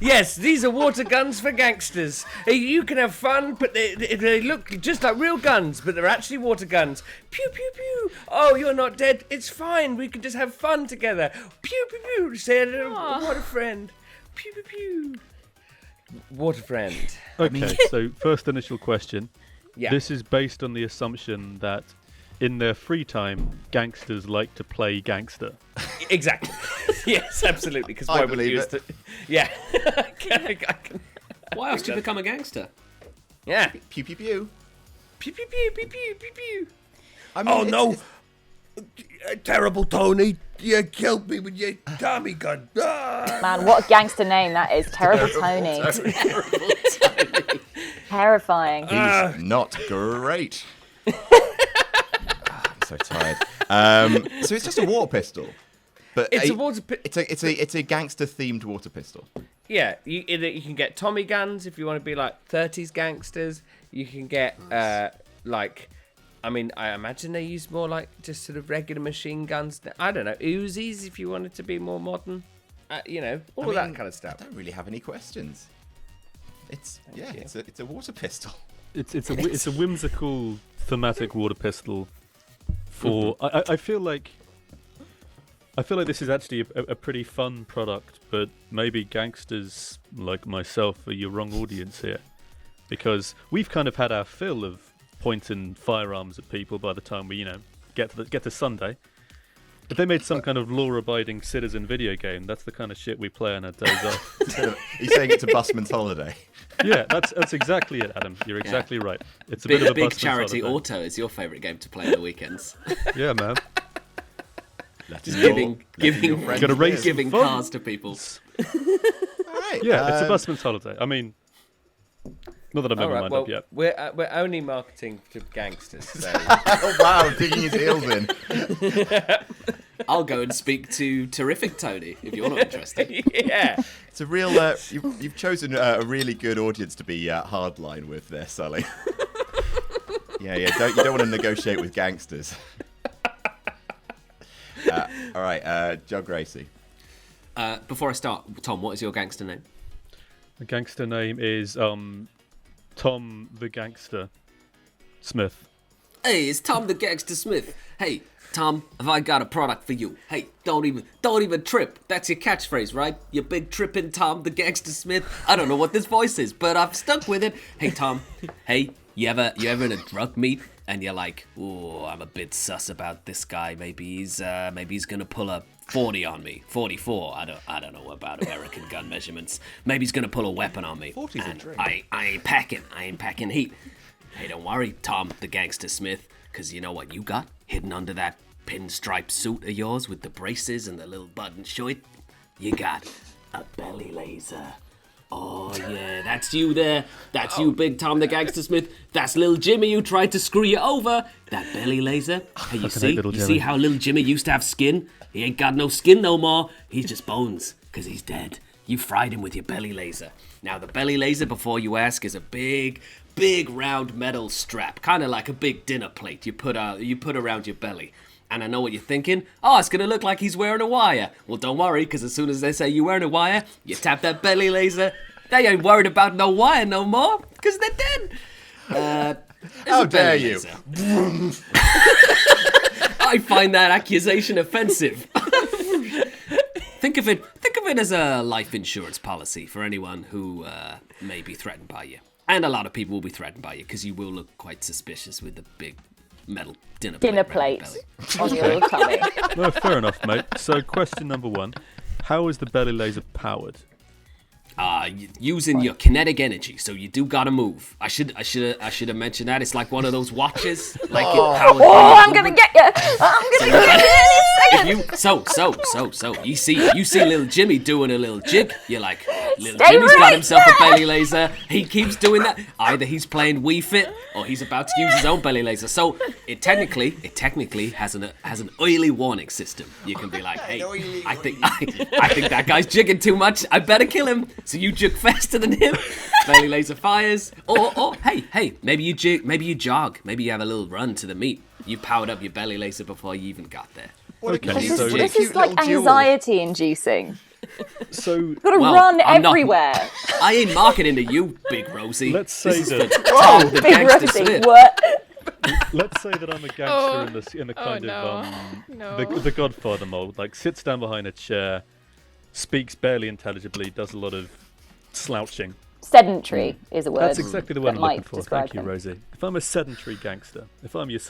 Yes, these are water guns for gangsters. You can have fun, but they look just like real guns, but they're actually water guns. Pew, pew, pew. Oh, you're not dead. It's fine. We can just have fun together. Pew, pew, pew. Say hello, water friend. Pew, pew, pew. Water friend. Okay, so first initial question. Yeah. This is based on the assumption that in their free time, gangsters like to play gangster. Exactly. Yes, absolutely. Because I why would believe you it. Yeah. I can. Why else do you become a gangster? Yeah. Pew, pew, pew. Pew, pew, pew, pew, pew, pew, pew. I mean, Terrible Tony. You killed me with your Tommy gun. Ah. Man, what a gangster name that is. Terrible Tony. Terrifying. He's not great. I'm so tired. So it's just a water pistol. But It's a water it's a gangster themed water pistol. Yeah, you can get Tommy guns if you want to be like 30s gangsters. You can get I imagine they use more like just sort of regular machine guns. I don't know, Uzis if you wanted to be more modern. All of that kind of stuff. I don't really have any questions. It's a water pistol. It's a whimsical thematic water pistol. For I feel like this is actually a pretty fun product, but maybe gangsters like myself are your wrong audience here, because we've kind of had our fill of pointing firearms at people by the time we get to Sunday. If they made some kind of law-abiding citizen video game, that's the kind of shit we play on our days off. He's saying it's a busman's holiday. Yeah, that's exactly it, Adam. You're exactly right. It's a Big, bit of a big busman's charity holiday. auto is your favourite game to play on the weekends. Yeah, man. Just giving Gotta raise some giving funds. cars to people. All right. Yeah, it's a busman's holiday. I mean, not that I've All ever right, lined well, up yet. we're only marketing to gangsters. So. Oh wow, digging his heels in. I'll go and speak to Terrific Tony if you're not interested. Yeah. It's a real. You've chosen a really good audience to be hardline with there, Sully. Yeah. You don't want to negotiate with gangsters. All right, John Gracie. Before I start, Tom, what is your gangster name? The gangster name is Tom the Gangster Smith. Hey, it's Tom the Gangster Smith. Hey, Tom, have I got a product for you? Hey, don't even trip. That's your catchphrase, right? You big trippin' Tom the Gangster Smith. I don't know what this voice is, but I've stuck with it. Hey, Tom. Hey, you ever in a drug meet and you're like, oh, I'm a bit sus about this guy. Maybe he's gonna pull a 40 on me. 44. I don't know about American gun measurements. Maybe he's gonna pull a weapon on me. 40's a drink. I ain't packing heat. Hey, don't worry, Tom the Gangster Smith, because you know what you got hidden under that pinstripe suit of yours with the braces and the little button shirt? You got a belly laser. Oh, yeah, that's you there. That's you, Big Tom the Gangster Smith. That's little Jimmy who tried to screw you over. That belly laser. Hey, you see how little Jimmy used to have skin? He ain't got no skin no more. He's just bones, because he's dead. You fried him with your belly laser. Now, the belly laser, before you ask, is a big round metal strap, kind of like a big dinner plate you put around your belly. And I know what you're thinking. Oh, it's gonna look like he's wearing a wire. Well, don't worry, because as soon as they say you're wearing a wire, you tap that belly laser. They ain't worried about no wire no more, because they're dead. How dare you? I find that accusation offensive. Think of it as a life insurance policy for anyone who may be threatened by you. And a lot of people will be threatened by you because you will look quite suspicious with the big metal dinner plate on your tummy. No, fair enough, mate. So, question number 1: how is the belly laser powered? Using your kinetic energy, so you do gotta move. I should have mentioned that. It's like one of those watches, like it powered. Oh, I'm gonna get you! I'm gonna get you in a second! So you see little Jimmy doing a little jig. You're like, little Jimmy's got himself a belly laser. He keeps doing that. Either he's playing Wii Fit or he's about to use his own belly laser. So it technically has an oily warning system. You can be like, hey, I think that guy's jigging too much. I better kill him. So you jig faster than him. Belly laser fires. Or hey, maybe you jog. Maybe you have a little run to the meet. You powered up your belly laser before you even got there. Okay, This so is like anxiety inducing. so You've got to run I'm everywhere. I ain't marketing to you, Big Rosie. let's say that Tom the Big Gangster Rosie, Smith. what? let's say that I'm a gangster in the kind of the Godfather mold. Like, sits down behind a chair, speaks barely intelligibly, does a lot of slouching. Sedentary is a word. That's exactly the one that I'm looking might for. describe Thank you, him. Rosie. If I'm a sedentary gangster, if I'm your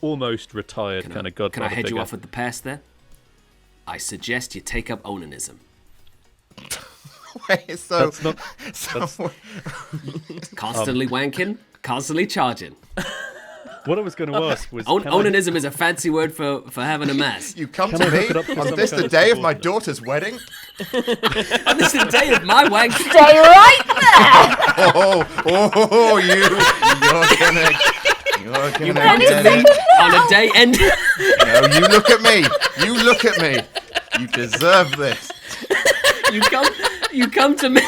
almost retired kind of Godfather Can I head figure, you off with the past there? I suggest you take up onanism. Wait, so That's not. Constantly wanking, constantly charging. What I was going to ask was, Onanism is a fancy word for having a mass. you come Can to I me hook it up to on some this kind the of day of my subordinate? daughter's wedding? On this the day of my wank. Stay right there! You're gonna You come to me on a day end. No, you look at me. You look at me. You deserve this. You come to me.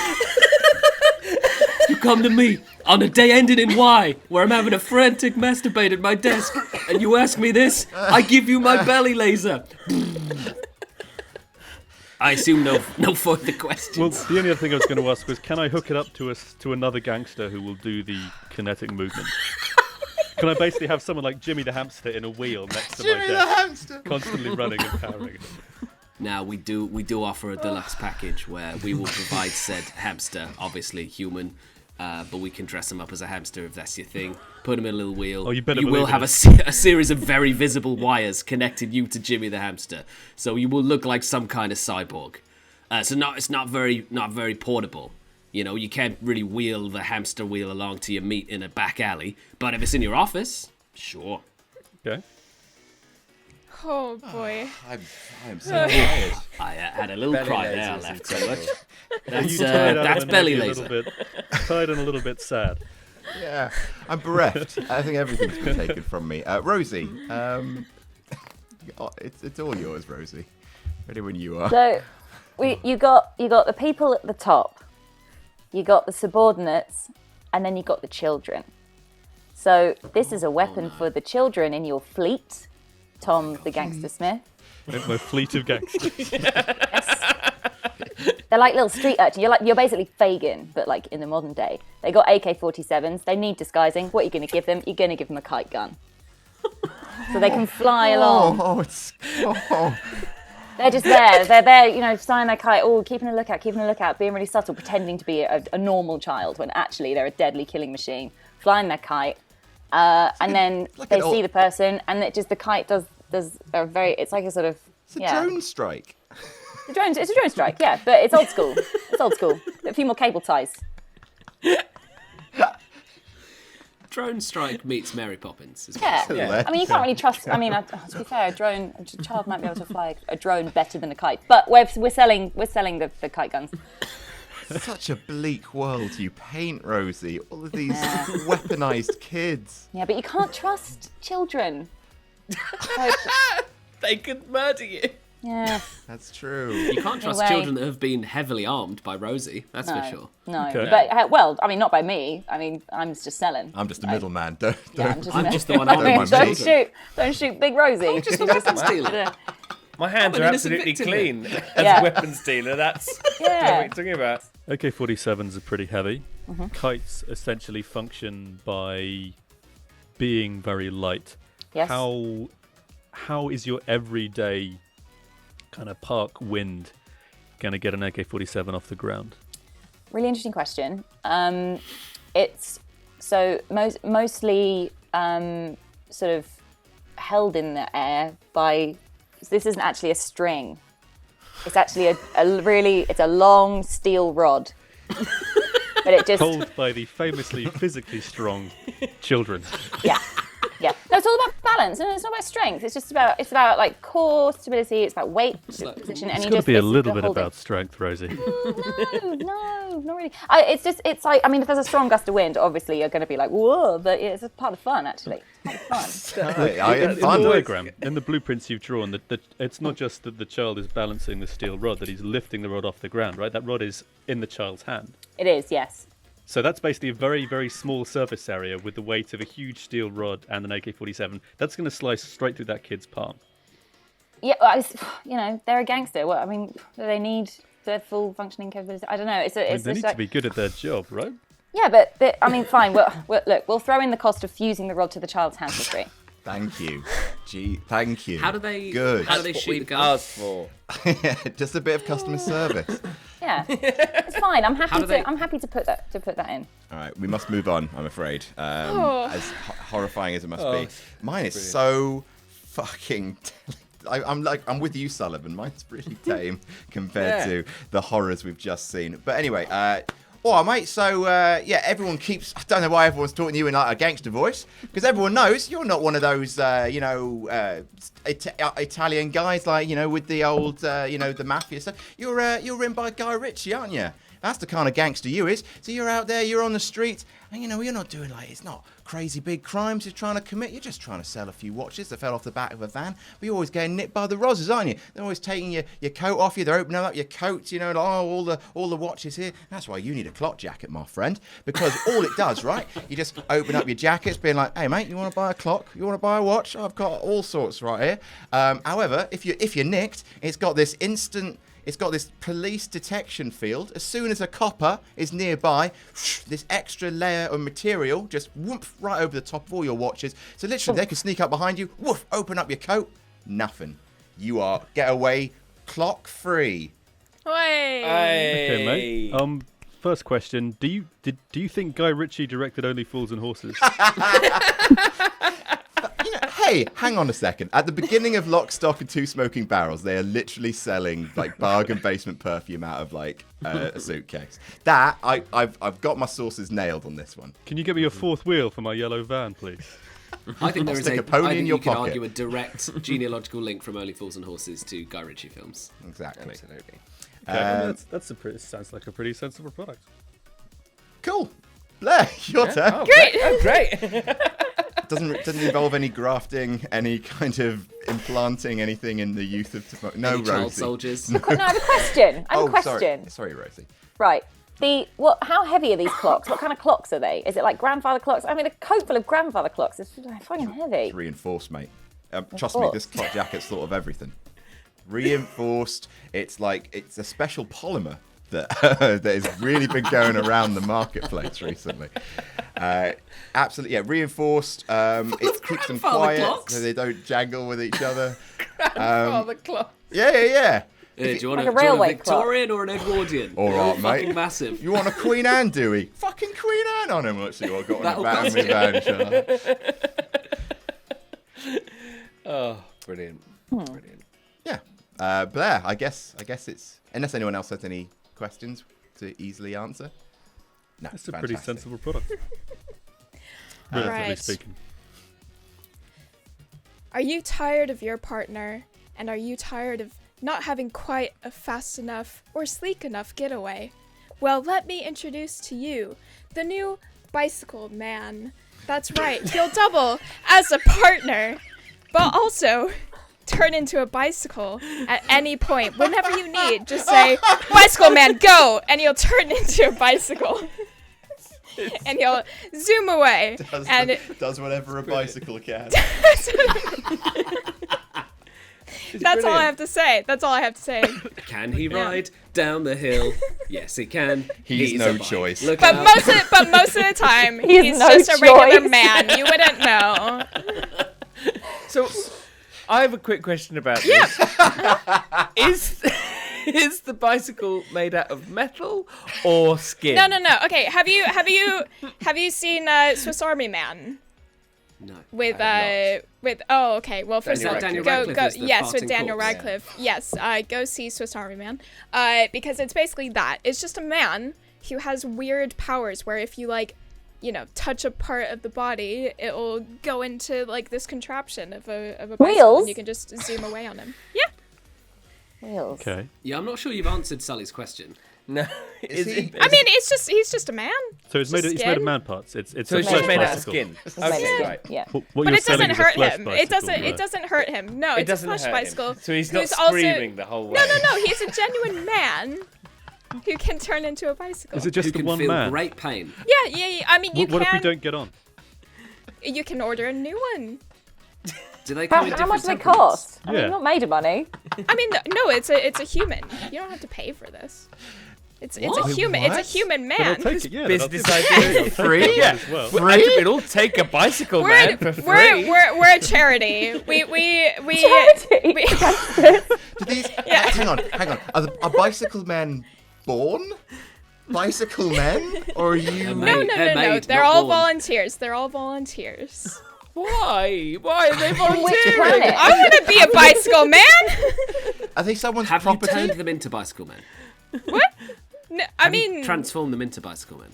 You come to me on a day ending in Y, where I'm having a frantic masturbate at my desk, and you ask me this. I give you my belly laser. I assume no further questions. Well, the only other thing I was going to ask was, can I hook it up to another gangster who will do the kinetic movement? Can I basically have someone like Jimmy the hamster in a wheel next to my desk, constantly running and powering? Now we do offer a deluxe package where we will provide said hamster, obviously human, but we can dress him up as a hamster if that's your thing. Put him in a little wheel. Oh, you better will believe have it. a series of very visible wires connecting you to Jimmy the hamster, so you will look like some kind of cyborg. It's not very portable. You know, you can't really wheel the hamster wheel along to your meet in a back alley. But if it's in your office, sure. Okay. Oh boy. I'm so tired. I had a little Belly cry there. I lasers, laughed it's so much. You tired out That's and belly maybe laser. Tired and a little bit sad. Yeah, I'm bereft. I think everything's been taken from me. Rosie, it's all yours, Rosie. Ready when you are. So, you got the people at the top, you got the subordinates, and then you got the children. So this is a weapon for the children in your fleet Tom the Gangster Smith. My fleet of gangsters. They're like little street urchins. You're basically Fagin, but like in the modern day. They got AK-47s. They need disguising. What are you going to give them? You're going to give them a kite gun, so they can fly along. They're just there. They're there, flying their kite. Oh, keeping a lookout, being really subtle, pretending to be a normal child when actually they're a deadly killing machine. Flying their kite, and then they see the person, and the kite does a very. It's like a sort of. It's a drone strike. It's a drone strike, yeah, but it's old school. A few more cable ties. Drone strike meets Mary Poppins. Yeah. I mean, you can't really trust. I mean, to be fair, a child might be able to fly a drone better than a kite. But we're selling the kite guns. Such a bleak world you paint, Rosie. All of these weaponized kids. Yeah, but you can't trust children. They could murder you. Yeah. That's true. You can't trust children that have been heavily armed by Rosie, that's for sure. No, Okay. but I mean, not by me. I mean, I'm just selling. I'm just a middleman. Don't. I'm just the one armed. Don't shoot Big Rosie. Just a weapons dealer. My hands I'm are an innocent absolutely victim clean as a weapons dealer. That's what you're talking about. AK-47s are pretty heavy. Kites essentially function by being very light. Yes. How is your everyday kind of park wind going to get an AK-47 off the ground? Really interesting question. It's so mostly sort of held in the air by. This isn't actually a string. It's actually it's a long steel rod. But it just Pulled by the famously physically strong children. yeah. No, it's all about balance, and it's not about strength. It's about like core stability. It's about weight position, and It's you got to just be a basically little bit hold it. about strength, Rosie. No, not really. It's like, I mean, if there's a strong gust of wind, obviously you're going to be like, whoa, but it's a part of fun, actually. It's fun. In the diagram, in the blueprints you've drawn, it's not just that the child is balancing the steel rod, that he's lifting the rod off the ground, right? That rod is in the child's hand. It is, yes. So that's basically a very, very small surface area with the weight of a huge steel rod and an AK-47. That's going to slice straight through that kid's palm. Yeah, they're a gangster. What I mean, do they need their full functioning capability? I don't know. They need to be good at their job, right? Yeah, but I mean, fine. We'll throw in the cost of fusing the rod to the child's hand for free. Thank you. Thank you. How do they Good. How do they shoot the gun? Asked for. Just a bit of customer service. Yeah, it's fine. I'm happy do I'm happy to put that in. All right, we must move on, I'm afraid. As horrifying as it must be. Mine is so fucking. I'm with you, Sullivan. Mine's really tame compared to the horrors we've just seen. But anyway, all right, mate. So everyone keeps. I don't know why everyone's talking to you in like a gangster voice, because everyone knows you're not one of those, Italian guys like with the old, the mafia stuff. You're written by Guy Ritchie, aren't you? That's the kind of gangster you is. So you're out there, you're on the streets, and you're not doing it's not crazy big crimes you're trying to commit. You're just trying to sell a few watches that fell off the back of a van. But you're always getting nipped by the Roses, aren't you? They're always taking your coat off you. They're opening up your coat. All the watches here. That's why you need a clock jacket, my friend, because all it does, right? You just open up your jackets, being like, "Hey, mate, you want to buy a clock? You want to buy a watch? I've got all sorts right here." However, if you're nicked, it's got this police detection field. As soon as a copper is nearby, this extra layer of material just whoomp right over the top of all your watches. So literally, they can sneak up behind you, woof, open up your coat, nothing. You are get away clock free. Okay, mate. First question: Do you think Guy Ritchie directed Only Fools and Horses? Hey, hang on a second. At the beginning of Lock, Stock and Two Smoking Barrels, they are literally selling like bargain basement perfume out of like a suitcase. That I've got my sources nailed on this one. Can you get me a fourth wheel for my yellow van, please? I think there is Stick a pony in your you could pocket. argue a direct genealogical link from Only Fools and Horses to Guy Ritchie films. Exactly. Absolutely. Okay, sounds like a pretty sensible product. Cool. Blair, your turn. Oh, great! Oh, great! Doesn't involve any grafting, any kind of implanting anything in the youth of tomorrow. No, Any Rosie. child soldiers. No, I have a question. Sorry, Rosie. Right. How heavy are these clocks? What kind of clocks are they? Is it like grandfather clocks? I mean, a coat full of grandfather clocks is fucking heavy. It's reinforced, mate. trust me, this clock jacket's thought of everything. Reinforced. It's a special polymer that that has really been going around the marketplace recently. Absolutely, yeah. Reinforced. It keeps them quiet clocks. so they don't jangle with each other. Grandfather clock. Yeah. Do you want Like a a railway clock. Victorian or an Edwardian? All They're right, mate. Fucking massive. You want a Queen Anne, Dewey? Fucking Queen Anne on him. Let's see what I've got on That'll the back of my van, shall I? Oh, brilliant. Brilliant. Yeah. But there, I guess it's, unless anyone else has any questions to easily answer. No, It's a pretty fantastic. sensible product. Relatively Right. speaking. Are you tired of your partner? And are you tired of not having quite a fast enough or sleek enough getaway? Well, let me introduce to you the new Bicycle Man. That's right, he'll double as a partner, but also turn into a bicycle at any point. Whenever you need, just say, Bicycle Man, go! And he'll turn into a bicycle. And he'll zoom away. Does whatever a bicycle can. That's all I have to say. That's all I have to say. Can he ride down the hill? Yes, he can. He's a no bike. choice. Look But out. most of the time, he's no just a regular choice. man. You wouldn't know. So, I have a quick question about this. Is the bicycle made out of metal or skin? No. Okay, have you seen Swiss Army Man? No. With I oh, okay, well, first Daniel of all, Daniel go Radcliffe is the yes, with farting Daniel corpse. Radcliffe, yes, go see Swiss Army Man, because it's basically that. It's just a man who has weird powers where if you touch a part of the body, it'll go into this contraption of a bicycle, Wheels? and you can just zoom away on him. Yeah. Wheels. Okay. Yeah, I'm not sure you've answered Sally's question. No. Is he- I mean, he's just a man. So it's made of skin? man parts. It's So a it's flesh just made out of bicycle. skin. It's made Okay, of- right. Yeah. What But you're it doesn't selling is a hurt flesh him. bicycle, It right? doesn't hurt him. No, It it's a doesn't flesh hurt bicycle. him. So he's not who's also- screaming the whole way. No. He's a genuine man who can turn into a bicycle. Is it just Who the can one feel man? great pain. Yeah. I mean, you What if we can. don't get on? You can order a new one. Do they come in How different much do they temperaments? cost? I Yeah. mean, not made of money. I mean, no, it's a human. You don't have to pay for this. It's What? a human. What? It's a human Then I'll man. take it, yeah. then I'll Business give it idea. Free? Yeah. as well. We'll take a bicycle man for free. We're a charity. We Charity. Do these, hang on. Are bicycle men born? Bicycle men? Or are you... No. They're made, They're not all born. volunteers. They're all volunteers. Why? Why are they Which volunteering? planet? I want to be a bicycle man. Are they someone's Have you property? turned them into bicycle men? What? No, I Have you mean, transformed them into bicycle men?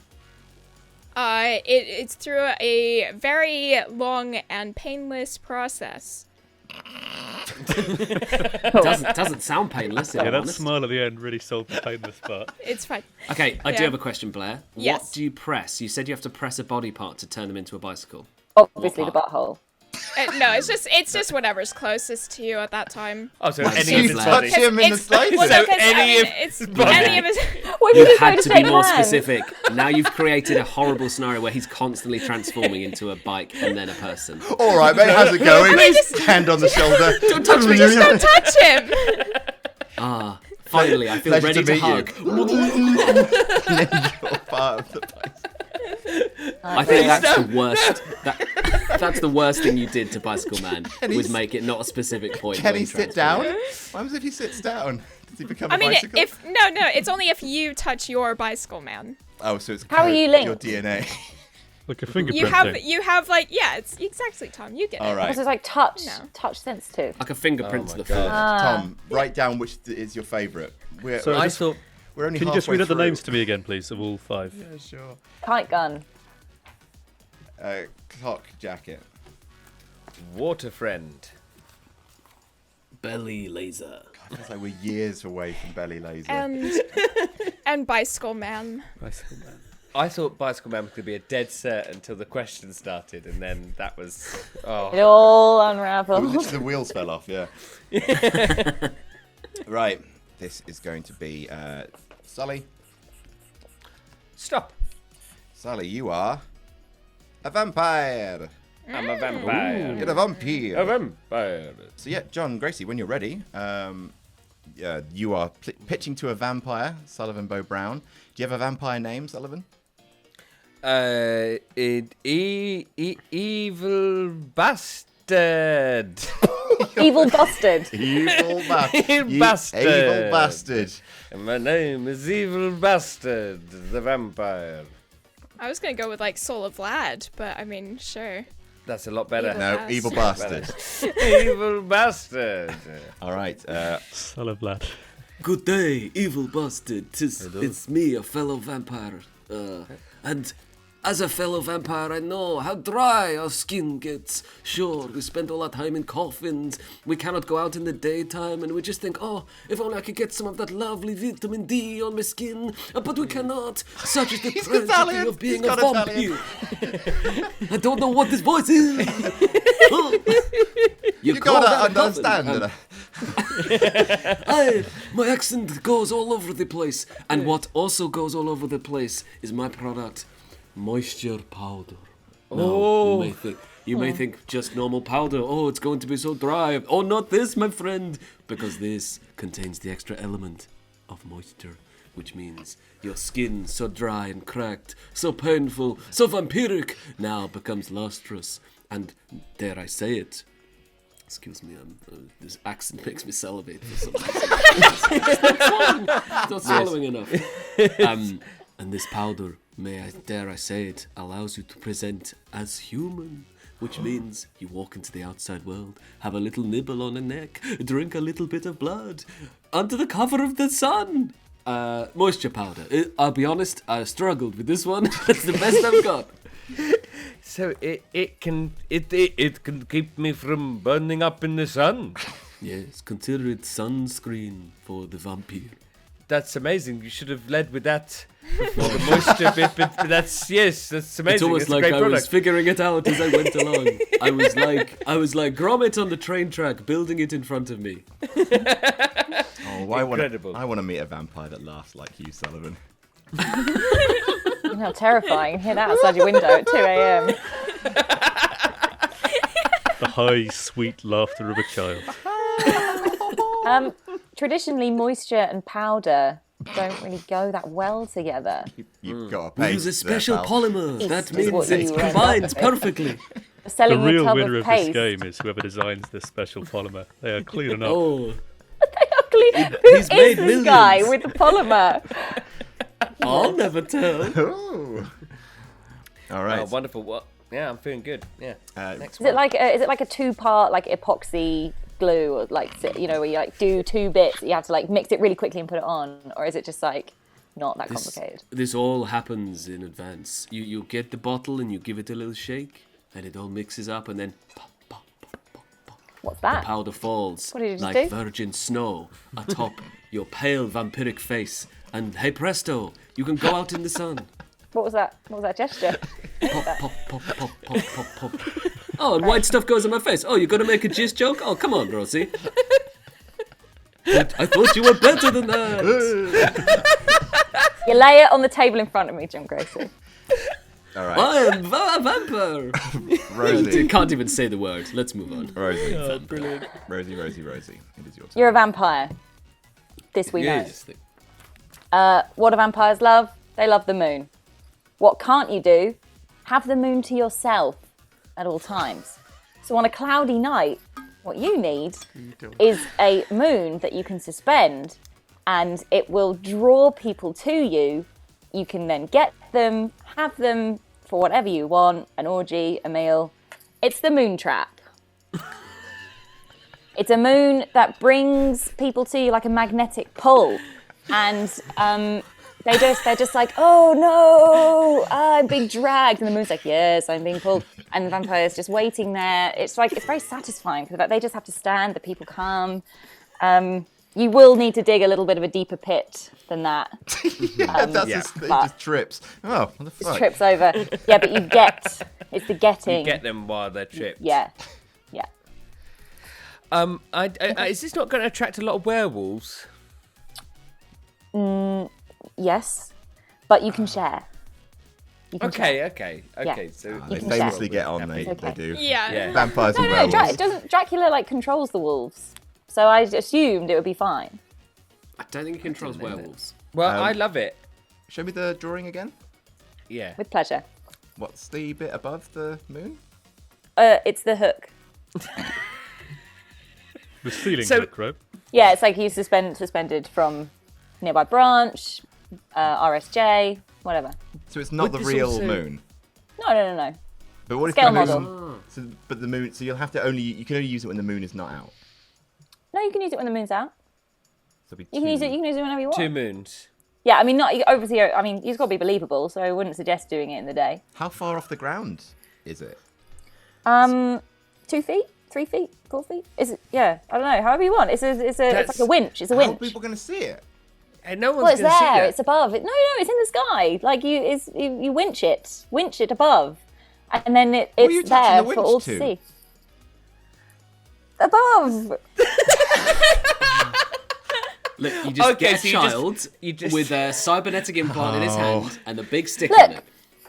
it's through a very long and painless process. Doesn't sound painless. If Yeah, I'm that honest. smile at the end really sold the painless part. It's fine. Okay, I do Yeah. have a question, Blair. Yes. What do you press? You said you have to press a body part to turn them into a bicycle. Obviously, the What butthole. No, it's just whatever's closest to you at that time. Oh, so What, any so of You his flat? touch body. him in the slightest? Well, So no, 'cause, any of it's his body. any of his. What You did had go to be more hand? specific. Now you've created a horrible scenario where he's constantly transforming into a bike and then a person. All right, mate, how's it going? just- Hand on the shoulder. Don't touch me! Just don't touch him. Ah, finally, I feel Pleasure ready to to meet hug. You're part of the bicycle. I think that's the worst. That's the worst thing you did to Bicycle Man, Can he was s- make it not a specific point. Can when he he sit transformed. down? What happens if he sits down? Does he become I a mean, bicycle? if no, it's only if you touch your bicycle man. Oh, so it's How are you your linked? DNA. Like a fingerprint You thing. have it's exactly Tom. You get All it. right. So it's like touch No. sensitive. Like a fingerprint Oh to my the foot. God. Tom, write down which is your favourite. We're, So I just- thought we're only Can you just halfway read out the through. names to me again, please, of all five? Yeah, sure. Kite gun. Clock jacket. water friend. Belly laser. God, feels like we're years away from belly laser. And bicycle man. Bicycle Man. I thought Bicycle Man could be a dead cert until the question started, and then that was It oh. all Oh, unraveled. literally the wheels fell off, yeah. Right, this is going to be Sully. Stop. Sully, you are a vampire. I'm a vampire. You're a vampire. A vampire. So yeah, John, Gracie, when you're ready, you are pitching to a vampire, Sullivan Bow Brown. Do you have a vampire name, Sullivan? Evil bastard. Evil bastard. Evil Evil bastard. Evil bastard. My name is Evil Bastard, the vampire. I was gonna go with like Soul of Vlad, but I mean, sure. That's a lot better. No, evil bastard. Evil bastard. All right. Son of lad. Good day, evil bastard. It's me, a fellow vampire. And as a fellow vampire, I know how dry our skin gets. Sure, we spend all our time in coffins. We cannot go out in the daytime, and we just think, oh, if only I could get some of that lovely vitamin D on my skin. But we cannot. Such is the tragedy of being a vampire. I don't know what this voice is. You gotta understand. My accent goes all over the place. And what also goes all over the place is my product, moisture powder. Now, you may think just normal powder. Oh, it's going to be so dry. Oh, not this, my friend. Because this contains the extra element of moisture, which means your skin, so dry and cracked, so painful, so vampiric, now becomes lustrous. And dare I say it, excuse me, this accent makes me salivate for some reason. It's not swallowing enough. And this powder, dare I say it, allows you to present as human, which means you walk into the outside world, have a little nibble on a neck, drink a little bit of blood, under the cover of the sun. Moisture powder. I'll be honest, I struggled with this one. That's the best I've got. So it can keep me from burning up in the sun. Yes, consider it sunscreen for the vampire. That's amazing. You should have led with that before the moisture bit. But that's amazing. It's almost it's like a great I product. was figuring it out as I went along. I was like Gromit on the train track, building it in front of me. Oh, Incredible. I want to meet a vampire that laughs like you, Sullivan. How terrifying. Hear that outside your window at 2 a.m. The high, sweet laughter of a child. Traditionally, moisture and powder don't really go that well together. You've got to We pay. use a special polymer. That is what means it you end up combines with. perfectly. The Selling you a real tub winner of of this paste. game is whoever designs this special polymer. They are clean enough. Oh, Who He's is made this millions. guy with the polymer? I'll never tell. Ooh. All right. Oh, wonderful. What? Yeah, I'm feeling good. Yeah. Next Is it like a 2-part like epoxy glue, or like, you know, where you like do 2 bits, you have to like mix it really quickly and put it on, or is it just like not that complicated? This all happens in advance. You get the bottle and you give it a little shake, and it all mixes up, and then pop, pop, pop, pop, pop. What's that? Powder falls What did you just like do? virgin snow atop your pale vampiric face, and hey presto, you can go out in the sun. What was that? What was that gesture? Pop, pop, pop, pop, pop, pop, pop. Oh, and white stuff goes on my face. Oh, you're gonna make a jizz joke? Oh, come on, Rosie. I thought you were better than that. You lay it on the table in front of me, John Gracie. All right. I am a vampire. I Rosie. can't even say the word. Let's move on. Rosie. Brilliant. Rosie. It is your turn. You're a vampire. This we know. Yes. What do vampires love? They love the moon. What can't you do? Have the moon to yourself at all times. So on a cloudy night, what you need is a moon that you can suspend, and it will draw people to you. You can then get them, have them for whatever you want, an orgy, a meal. It's the moon trap. It's a moon that brings people to you like a magnetic pull. And they're just like, oh no, I'm being dragged. And the moon's like, yes, I'm being pulled. And the vampire's just waiting there. It's very satisfying because they just have to stand, the people come. You will need to dig a little bit of a deeper pit than that. It just trips. Oh, what the fuck? Just trips over. Yeah, but it's the getting. You get them while they're tripped. Yeah. Is this not going to attract a lot of werewolves? Yes, but you can share. You can Okay. Yeah. So They can famously check. get on. They Okay. do. Yeah. Yeah. Vampires and No, werewolves. Dracula like controls the wolves, so I assumed it would be fine. I don't think he controls werewolves. Well, I love it. Show me the drawing again. Yeah. With pleasure. What's the bit above the moon? It's the hook. The ceiling So- hook, right? Yeah, it's like he's suspended from nearby branch, RSJ, whatever. So it's not Would the this real also- moon. No. But what if Scale the moon? model. So, but the moon. So you'll have to only. You can only use it when the moon is not out. No, you can use it when the moon's out. So it'll be You can use it. You can use it whenever you want. 2 moons. Yeah, I mean, not obviously. I mean, you've got to be believable, so I wouldn't suggest doing it in the day. How far off the ground is it? 2 feet, 3 feet, 4 feet. Is it? Yeah, I don't know. However you want. It's like a winch. It's a How are winch. people going to see it? And no Well, one's it's going to see there. that. It's above. No, it's in the sky. Like you winch it above, and then are you it's attaching there the for winch all to? to see. Above. Look, you just Okay, get a so child you just- with a cybernetic implant in his hand and a big stick Look. on it.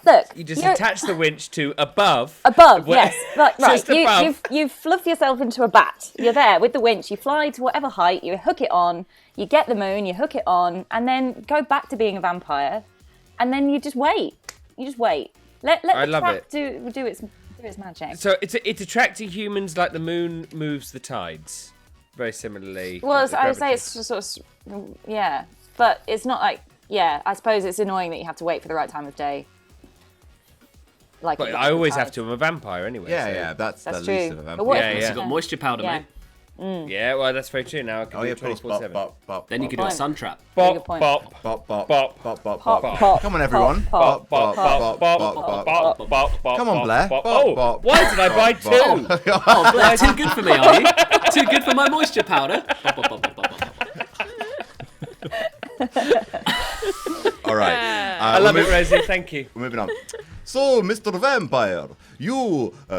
Look. You just you're- attach the winch to above. Above, Where- yes. Right. Just above. You've fluffed yourself into a bat. You're there with the winch. You fly to whatever height. You hook it on. You get the moon. You hook it on, and then go back to being a vampire. And then you just wait. You just wait. Let I the love trap it. do its magic. So it's attracting humans like the moon moves the tides. Very similarly. Well, like the I would say gravity. it's just sort of yeah, but it's not like I suppose it's annoying that you have to wait for the right time of day. Like But it I always have tides. to. I'm a vampire anyway. Yeah, so- yeah. That's That's the least true. of a But what vampire. if Yeah, it's You've got moisture powder, Yeah. mate. Yeah, well, that's very true. Now I can Oh do yeah, it of course. 24/7. Then you could do a Point. sun trap. Very good Bop, point. bop, Bop, bop, Bop. bop, bop, Pop, bop. pop, Come on, everyone. pop, Bop, bop, bop, bop, bop, bop. Come on, Blair. Bop, Oh, bop, why did I buy bop, two? bop. Oh, Blair, too good for me, are you? Too good for my moisture powder? Bop, bop, bop, bop, bop, bop. All right. I love it, Rosie. Thank you. We're moving on. So, Mr. Vampire,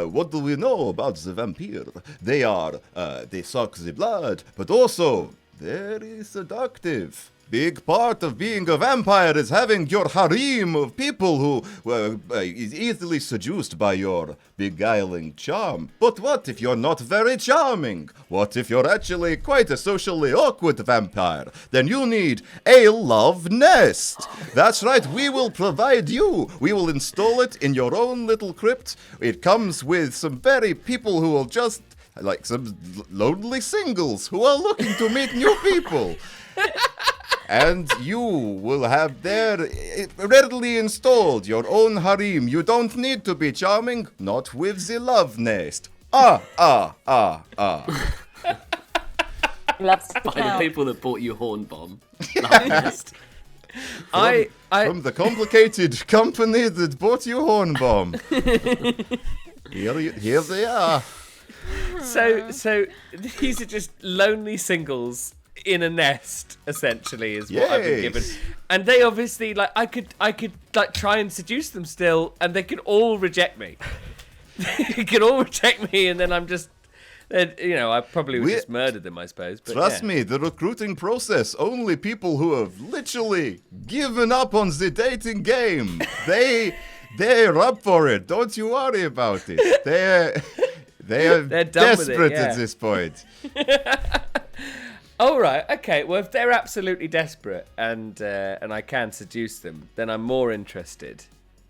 what do we know about the vampire? They suck the blood, but also very seductive. Big part of being a vampire is having your harem of people who is easily seduced by your beguiling charm. But what if you're not very charming? What if you're actually quite a socially awkward vampire? Then you need a love nest. That's right, we will provide you. We will install it in your own little crypt. It comes with some very people who will just, like some lonely singles who are looking to meet new people. And you will have there readily installed your own harem. You don't need to be charming, not with the love nest. Loves to By the count. people that bought you Horn Bomb. Love nest. I From the complicated company that bought you Hornbomb. Here they are. so these are just lonely singles in a nest, essentially, is what I've been given. Yes. And they obviously I could like try and seduce them still, and they could all reject me. They could all reject me, and then I'm just, I probably would just murder them, I suppose. But Trust yeah. me, the recruiting process, only people who have literally given up on the dating game. They're up for it. Don't you worry about it. They're They're done with it, desperate yeah. at this point. All right, okay. Well, if they're absolutely desperate and I can seduce them, then I'm more interested.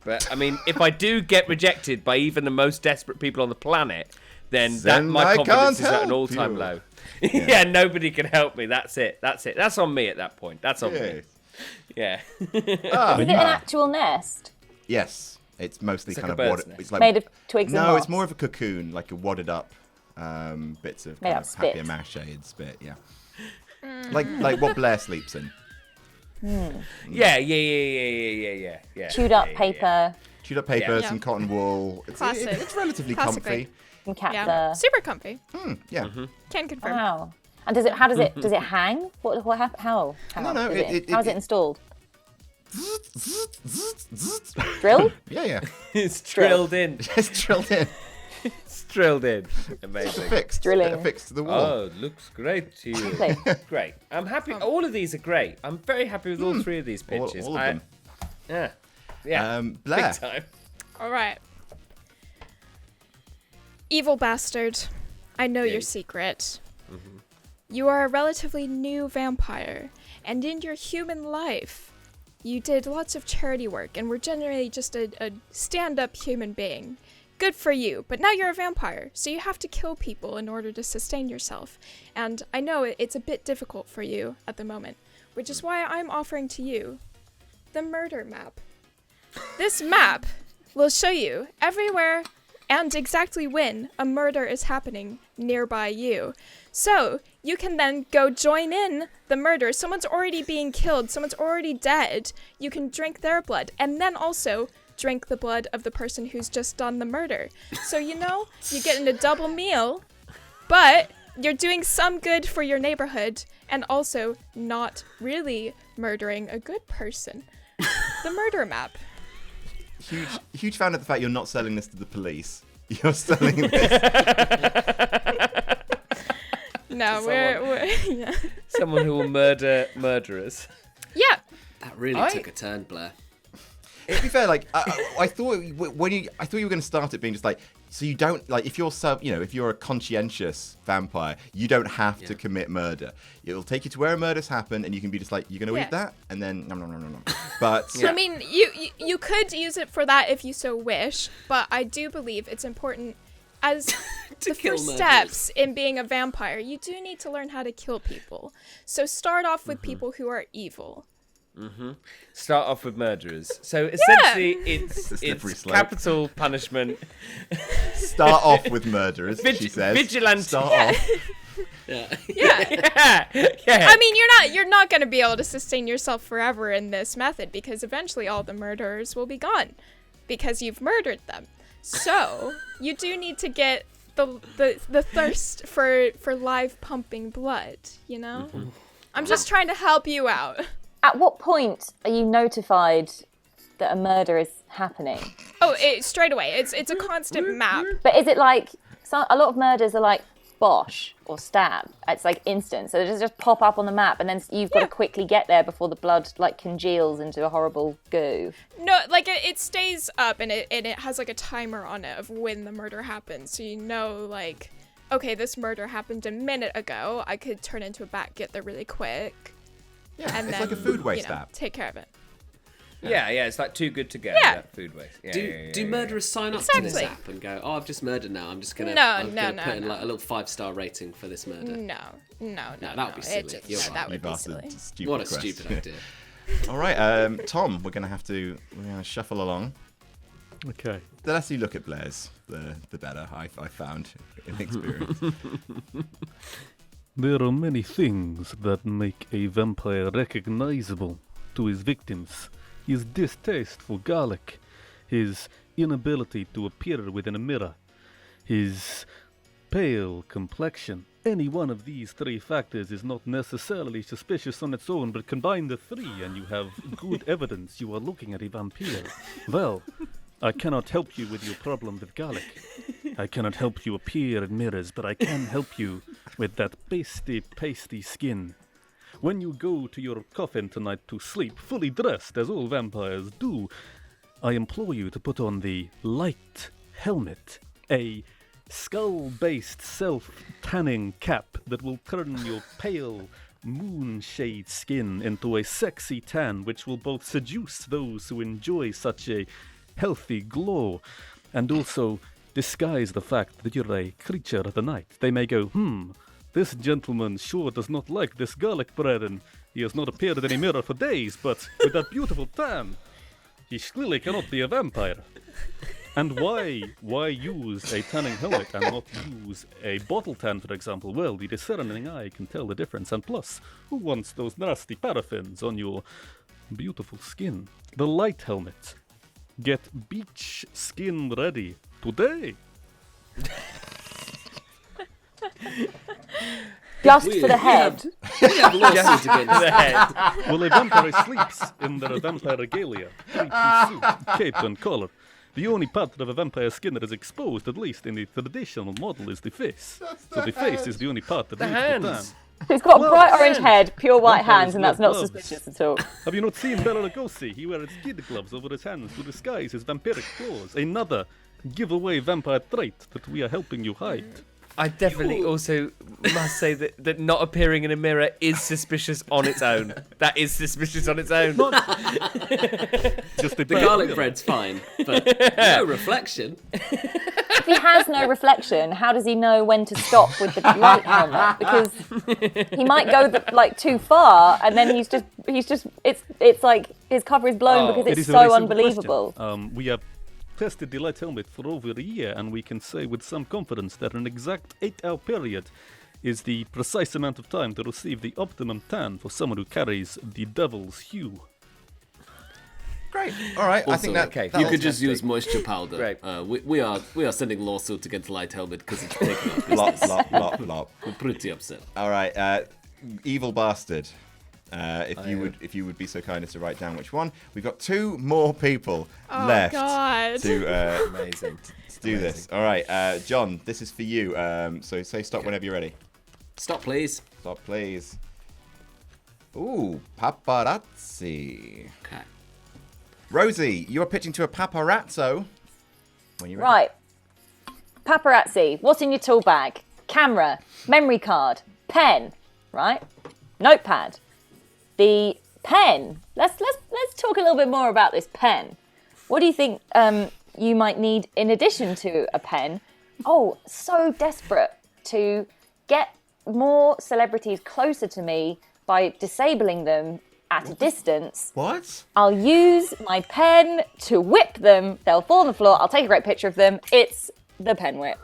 But I mean, if I do get rejected by even the most desperate people on the planet, then my I confidence can't is at an help all-time you. low. Yeah, nobody can help me. That's it. That's on me at that point. That's on me. Yes. Yeah. Ah, Is it an actual nest yes, it's mostly like kind a of bird's wadded. nest. It's like made of twigs and no, moss? it's more of a cocoon, like a wadded up bits of Made kind out of of spit. papier-mâché spit. Yeah, like what Blair sleeps in. Yeah. chewed up Yeah. paper Chewed up paper, Yeah. some cotton wool. Classic. It's relatively Classic comfy. and cat Yeah. fur. Super comfy. Yeah. Can confirm. Wow. And does it hang? What happened? How? Hang No, on. no, Does how is it it- installed? Drill? Yeah. It's drilled in. It's drilled in. It's drilled in. Amazing. Fixed. Drilling. Affixed to the wall. Oh, looks great to you. Lovely. Great. I'm happy. All of these are great. I'm very happy with all three of these all pictures. of them. Yeah. Yeah, Blair. big time. All right. Evil bastard, I know your secret. You are a relatively new vampire, and in your human life, you did lots of charity work and were generally just a stand-up human being. Good for you, but now you're a vampire, so you have to kill people in order to sustain yourself. And I know it's a bit difficult for you at the moment, which is why I'm offering to you the murder map. This map will show you everywhere and exactly when a murder is happening nearby you. So you can then go join in the murder. Someone's already being killed. Someone's already dead. You can drink their blood and then also drink the blood of the person who's just done the murder. So, you know, you're getting a double meal, but you're doing some good for your neighborhood and also not really murdering a good person. The murder map. Huge fan of the fact you're not selling this to the police. You're selling this. No, we're yeah. Someone who will murder murderers. Yeah. That really took a turn, Blair. To be fair, like I thought you were going to start it being just like, so you don't like if you're a conscientious vampire, you don't have to commit murder. It'll take you to where a murder's happened, and you can be just like, you're going to eat that, and then no. But I mean, you could use it for that if you so wish, but I do believe it's important as the first steps in being a vampire. You do need to learn how to kill people. So start off with people who are evil. Start off with murderers. So essentially, it's slippery slope. capital punishment. Start off with murderers, she says. Vigilante. Start off. Yeah. Yeah. I mean, you're not going to be able to sustain yourself forever in this method because eventually all the murderers will be gone because you've murdered them. So you do need to get the thirst for live pumping blood. You know, I'm just trying to help you out. At what point are you notified that a murder is happening? Oh, straight away. It's a constant map. But is it like a lot of murders are like bosh or stab? It's like instant, so it just pop up on the map, and then you've got to quickly get there before the blood like congeals into a horrible goo. No, like it stays up, and it has like a timer on it of when the murder happens, so you know like, okay, this murder happened a minute ago. I could turn into a bat, get there really quick. Yeah, and it's then, like a food waste app. Take care of it. Yeah, it's like too good to go. Yeah. That food waste. Yeah, Do murderers sign up to this app and go, oh, I've just murdered now, I'm just gonna put in like a little 5-star rating for this murder? No, that would be silly. You're right. That would You've be asked silly. a stupid What a question. stupid idea. All right, Tom, we're going to shuffle along. Okay. The less you look at Blair's, the better, I found in experience. There are many things that make a vampire recognizable to his victims. His distaste for garlic, his inability to appear within a mirror, his pale complexion. Any one of these three factors is not necessarily suspicious on its own, but combine the three and you have good evidence you are looking at a vampire. Well, I cannot help you with your problem with garlic. I cannot help you appear in mirrors, but I can help you with that pasty skin. When you go to your coffin tonight to sleep, fully dressed, as all vampires do, I implore you to put on the light helmet, a skull-based self-tanning cap that will turn your pale moonshade skin into a sexy tan, which will both seduce those who enjoy such a healthy glow, and also disguise the fact that you're a creature of the night. They may go, this gentleman sure does not like this garlic bread, and he has not appeared in a mirror for days, but with that beautiful tan, he clearly cannot be a vampire. And why use a tanning helmet and not use a bottle tan, for example? Well, the discerning eye can tell the difference, and plus, who wants those nasty paraffins on your beautiful skin? The light helmet. Get beach skin ready today. Just for the head. We have lawsuits against the head. Well, a vampire sleeps in their vampire regalia, three-piece suit, cape and collar. The only part of a vampire skin that is exposed, at least in the traditional model, is the face. So the face is the only part that The needs the tan. hands. He's got a Well, bright orange man. head, pure white Vampires hands, and that's wear not gloves. suspicious at all. Have you not seen Bela Lugosi? He wears kid gloves over his hands to disguise his vampiric claws. Another giveaway vampire trait that we are helping you hide. I definitely also must say that not appearing in a mirror is suspicious on its own. That is suspicious on its own. Just a The garlic bread's fine, but no reflection. If he has no reflection, how does he know when to stop with the light helmet? Because he might go too far, and then he's just it's like his cover is blown because It it's is a very so simple unbelievable. question. We have tested the light helmet for over a year, and we can say with some confidence that an exact 8-hour period is the precise amount of time to receive the optimum tan for someone who carries the devil's hue. Great. All right. I think Also, that okay. that'll You could just test it. use moisture powder. Great. We are sending lawsuit against Light Helmet because it's taking up Lop, business. lop, lop, lop. We're pretty upset. All right, evil bastard. If you would be so kind as to write down which one. We've got 2 more people left God. to Amazing. do this. All right, John, this is for you. So say stop whenever you're ready. Stop, please. Stop, please. Ooh, paparazzi. Okay. Rosie, you're pitching to a paparazzo. When you're ready. Right. Paparazzi, what's in your tool bag? Camera, memory card, pen, right? Notepad. The pen. Let's talk a little bit more about this pen. What do you think you might need in addition to a pen? Oh, so desperate to get more celebrities closer to me by disabling them at a distance. What? I'll use my pen to whip them. They'll fall on the floor. I'll take a great picture of them. It's the pen whip.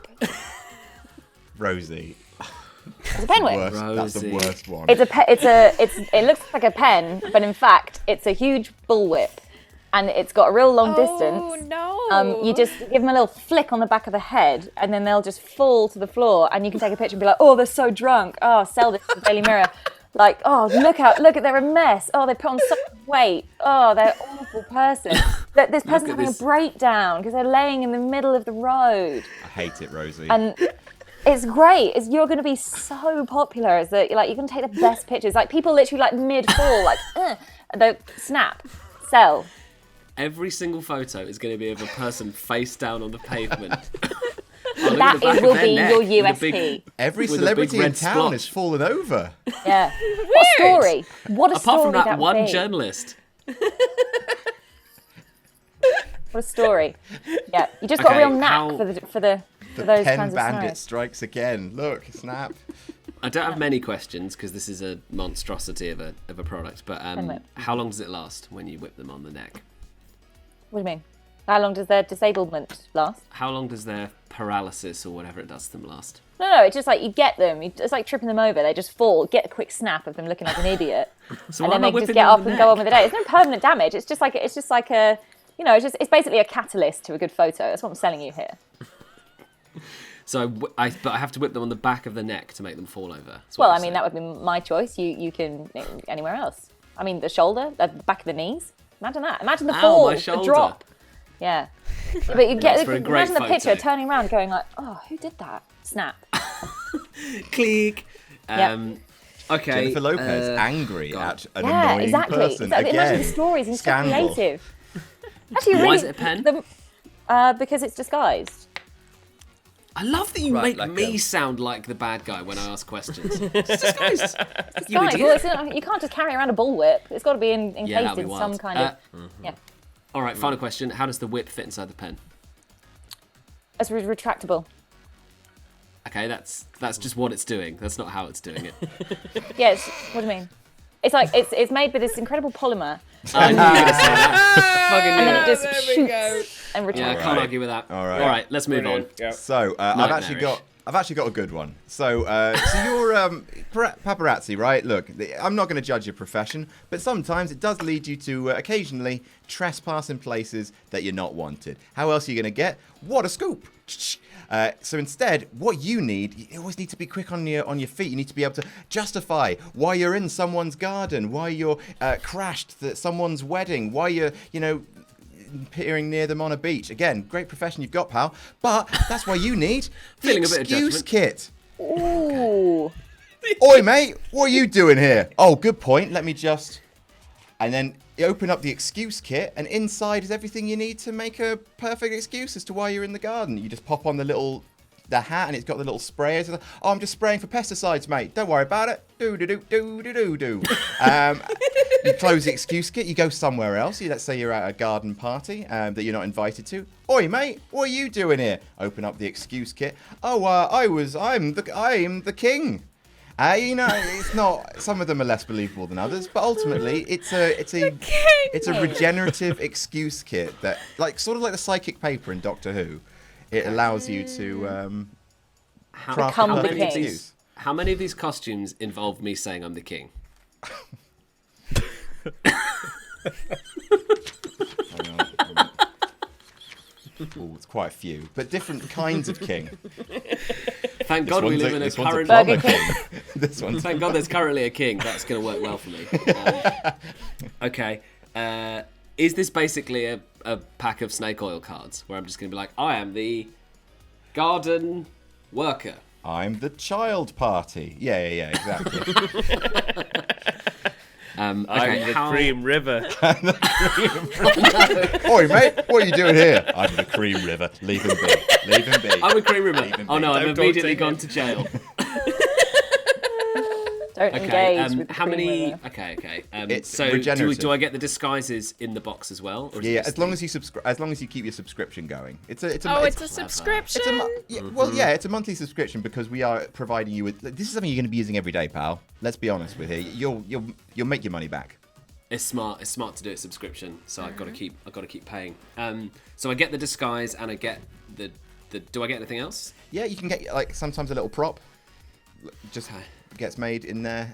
Rosie. It's a pen whip. That's the Rosie. worst one. It looks like a pen, but in fact, it's a huge bullwhip, and it's got a real long Oh distance. no! You just give them a little flick on the back of the head, and then they'll just fall to the floor, and you can take a picture and be like, "Oh, they're so drunk. Oh, sell this to the Daily Mirror." Like, "Oh, look, they're a mess. Oh, they put on so much weight. Oh, they're an awful person. This person's having a breakdown because they're laying in the middle of the road." I hate it, Rosie. And it's great. You're going to be so popular. Is that like you can take the best pictures? Like people literally like mid fall, like they snap, sell. Every single photo is going to be of a person face down on the pavement. That will be your USP. Every with a celebrity big in red town splotch. has fallen over. Yeah. What a story? What a Apart story from that would one be. journalist. What a story. Yeah, you just got a Okay, real knack how- for those Pen kinds of bandit scenarios. strikes again. Look, snap. I don't have many questions because this is a monstrosity of a product. But whip. how long does it last when you whip them on the neck? What do you mean? How long does their disablement last? How long does their paralysis or whatever it does to them last? No, it's just like you get them. It's like tripping them over. They just fall. Get a quick snap of them looking like an idiot, So and why then am I they just whipping get them on up the and go on neck? with the day. It's no permanent damage. It's just like a, it's basically a catalyst to a good photo. That's what I'm selling you here. So but I have to whip them on the back of the neck to make them fall over. That's what Well, you're I mean, saying. that would be my choice. You can anywhere else. I mean, the shoulder, the back of the knees. Imagine that. Imagine the Ow, fall, my the shoulder. drop. Yeah. But you get for a great imagine the picture photo. turning around, going like, "Oh, who did that?" Snap. Click. Yep. Okay. Jennifer Lopez uh, angry God. at an Yeah, annoying exactly. person Exactly. again. Imagine the stories and so Scandal. creative. Actually, Why really, is it a pen? because it's disguised. I love that you Right, make like me a- sound like the bad guy when I ask questions. You Disguised. idiot. Well, you can't just carry around a bullwhip. It's got to be encased that'd be in wild. some kind of. Yeah. All right, final question. How does the whip fit inside the pen? It's retractable. Okay, that's just what it's doing. That's not how it's doing it. Yes. What do you mean? It's like it's made with this incredible polymer, I knew you were going to say that. Fucking and knew then it. it just there we shoots go. and Yeah, I retracts. can't argue with that. All right. All right, let's move on. Yeah. So I've actually got a good one. So you're paparazzi, right? Look, I'm not going to judge your profession, but sometimes it does lead you to occasionally trespass in places that you're not wanted. How else are you going to get? What a scoop! So instead, what you always need to be quick on your feet. You need to be able to justify why you're in someone's garden, why you're crashed at someone's wedding, why you're peering near them on a beach. Again, great profession you've got, pal. But that's why you need the Feeling a bit of excuse judgment. kit. Ooh. Oi, mate, what are you doing here? Oh, good point. Let me just... And then you open up the excuse kit, and inside is everything you need to make a perfect excuse as to why you're in the garden. You just pop on the hat, and it's got the little sprayers. Oh, I'm just spraying for pesticides, mate. Don't worry about it. Do. You close the excuse kit. You go somewhere else. Let's say you're at a garden party that you're not invited to. Oi, mate, what are you doing here? Open up the excuse kit. Oh, I'm the king. It's not. Some of them are less believable than others, but ultimately, it's a regenerative excuse kit that, sort of like the psychic paper in Doctor Who. It allows you to craft Become a the perfect king. excuse. How many of these costumes involve me saying I'm the king? Oh, it's quite a few, but different kinds of king. Thank God we live in a This one's a current. plumber king. This one's Thank God there's currently a king. That's going to work well for me. Okay. Is this basically a pack of snake oil cards where I'm just going to be like, I am the garden worker? I'm the child party. Yeah, exactly. I'm the Cream River. Oi, mate, what are you doing here? I'm the Cream River. Leave him be. I'm a Cream River. Leave him Oh be. no, Don't I've talk immediately to gone him. to jail. Don't Okay. engage with the How Cream many? River. Okay. It's So regenerative. do I get the disguises in the box as well? Or is it Yeah, just as long as you keep your subscription going. It's a subscription. it's a monthly subscription because we are providing you with. This is something you're going to be using every day, pal. Let's be honest with you. You'll make your money back. It's smart. It's smart to do a subscription, so I've got to keep paying. So I get the disguise and I get the. Do I get anything else? Yeah, you can get sometimes a little prop. Just gets made in there.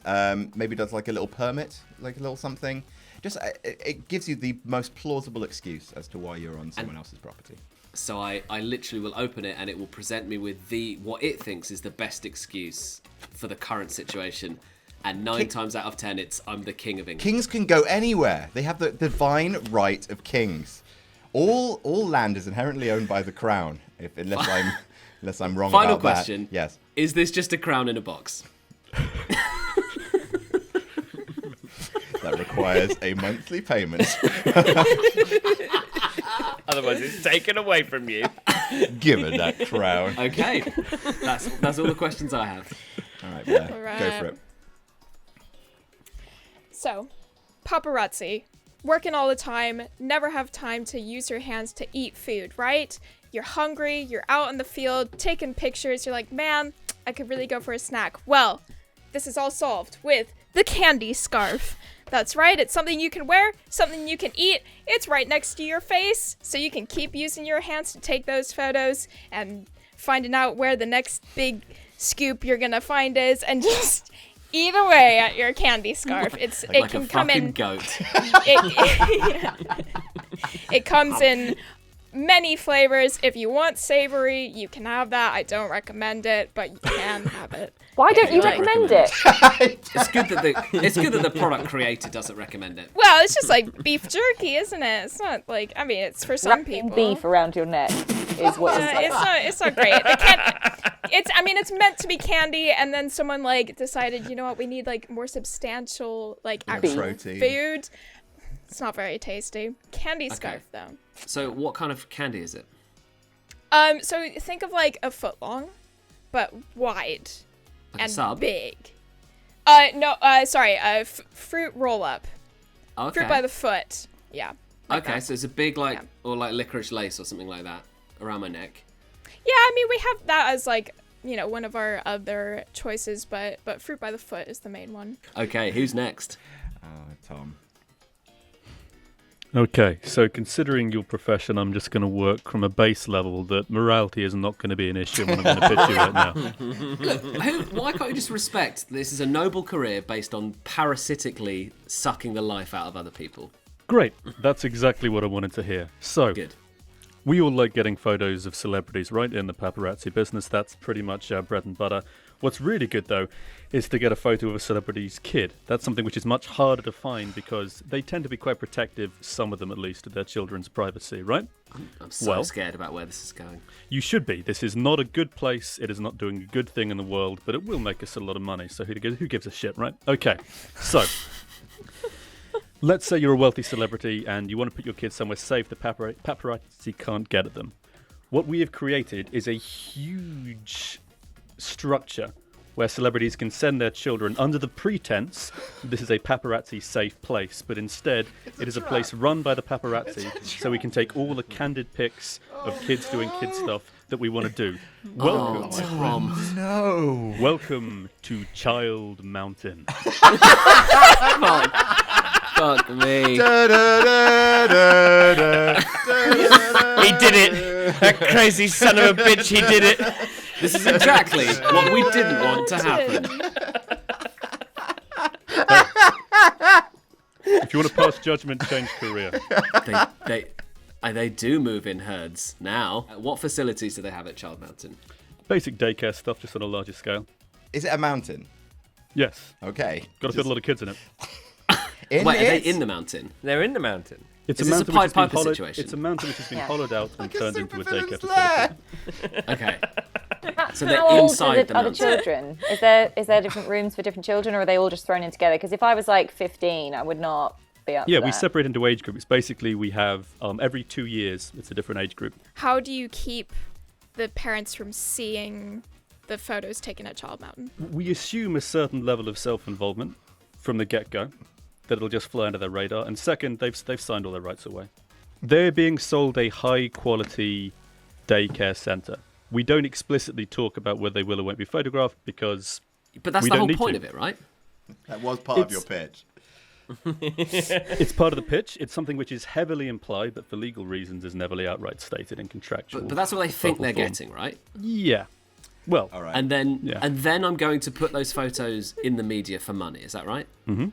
Maybe does a little permit, a little something. Just it gives you the most plausible excuse as to why you're on someone else's property. So I literally will open it and it will present me with what it thinks is the best excuse for the current situation. And 9 times out of 10, I'm the king of England. Kings can go anywhere. They have the divine right of kings. All land is inherently owned by the crown. Unless I'm wrong Final about that. question. Yes. Is this just a crown in a box? That requires a monthly payment. Otherwise, it's taken away from you. Given that crown. Okay. That's all the questions I have. All right, Blair. All right. Go for it. So, paparazzi, working all the time, never have time to use your hands to eat food, right? You're hungry, you're out in the field, taking pictures, you're like, man, I could really go for a snack. Well, this is all solved with the candy scarf. That's right, it's something you can wear, something you can eat, it's right next to your face, so you can keep using your hands to take those photos and finding out where the next big scoop you're gonna find is, and just eat away at your candy scarf. It Like can a come fucking in. goat. It comes in many flavors. If you want savory, you can have that. I don't recommend it, but you can have it. Why don't you don't recommend it? It's good that the product creator doesn't recommend it. Well, it's just like beef jerky, isn't it? It's not it's for some Wrapping people. beef around your neck is what it's like. It's not great. It's meant to be candy, and then someone decided, you know what, we need more substantial actual protein. food. It's not very tasty. Candy scarf though. So what kind of candy is it? So think of a foot long, but wide and sub? big. Fruit roll up. Okay. Fruit by the foot. Yeah. Okay, that. so it's a big or licorice lace or something like that around my neck. Yeah, I mean we have that as one of our other choices, but fruit by the foot is the main one. Okay, who's next? Tom. Okay, so considering your profession, I'm just going to work from a base level that morality is not going to be an issue when I'm going to pitch you right now. Why can't you just respect this is a noble career based on parasitically sucking the life out of other people? Great, that's exactly what I wanted to hear. So, Good. We all like getting photos of celebrities, right? In the paparazzi business, that's pretty much our bread and butter. What's really good, though, is to get a photo of a celebrity's kid. That's something which is much harder to find because they tend to be quite protective, some of them at least, of their children's privacy, right? I'm so scared about where this is going. You should be. This is not a good place. It is not doing a good thing in the world, but it will make us a lot of money. So who gives a shit, right? Okay, so let's say you're a wealthy celebrity and you want to put your kids somewhere safe the paparazzi can't get at them. What we have created is a huge structure where celebrities can send their children under the pretense this is a paparazzi safe place, but instead it is a place run by the paparazzi, so we can take all the candid pics of kids doing kid stuff that we want to do. Welcome, Tom. No. welcome to Child Mountain. Come on. Fuck me. He did it! That crazy son of a bitch, he did it! This is exactly what we didn't want to happen. If you want to pass judgment, change career. They do move in herds now. What facilities do they have at Child Mountain? Basic daycare stuff, just on a larger scale. Is it a mountain? Yes. Okay. Got to fit a lot of kids in it. Wait, are they in the mountain? They're in the mountain. It's Is a this a mountain which has been Piper hollowed. situation? It's a mountain which has been Yeah. hollowed out and Like a turned into a supervillain's daycare lair. facility. Okay. So How they're old inside are the the mountain. children? Is there different rooms for different children, or are they all just thrown in together? Because if I was like 15, I would not be up Yeah, for we that. separate into age groups. Basically, we have every 2 years, it's a different age group. How do you keep the parents from seeing the photos taken at Child Mountain? We assume a certain level of self-involvement from the get-go, that it'll just fly under their radar. And second, they've signed all their rights away. They're being sold a high-quality daycare centre. We don't explicitly talk about whether they will or won't be photographed because But that's we the don't whole need point to. of it, right? That was part of your pitch. It's part of the pitch. It's something which is heavily implied, but for legal reasons is never outright stated in contractual. But that's what they think they're form. getting, right? Yeah. Well, All right. And then Yeah. I'm going to put those photos in the media for money. Is that right? Mm-hmm.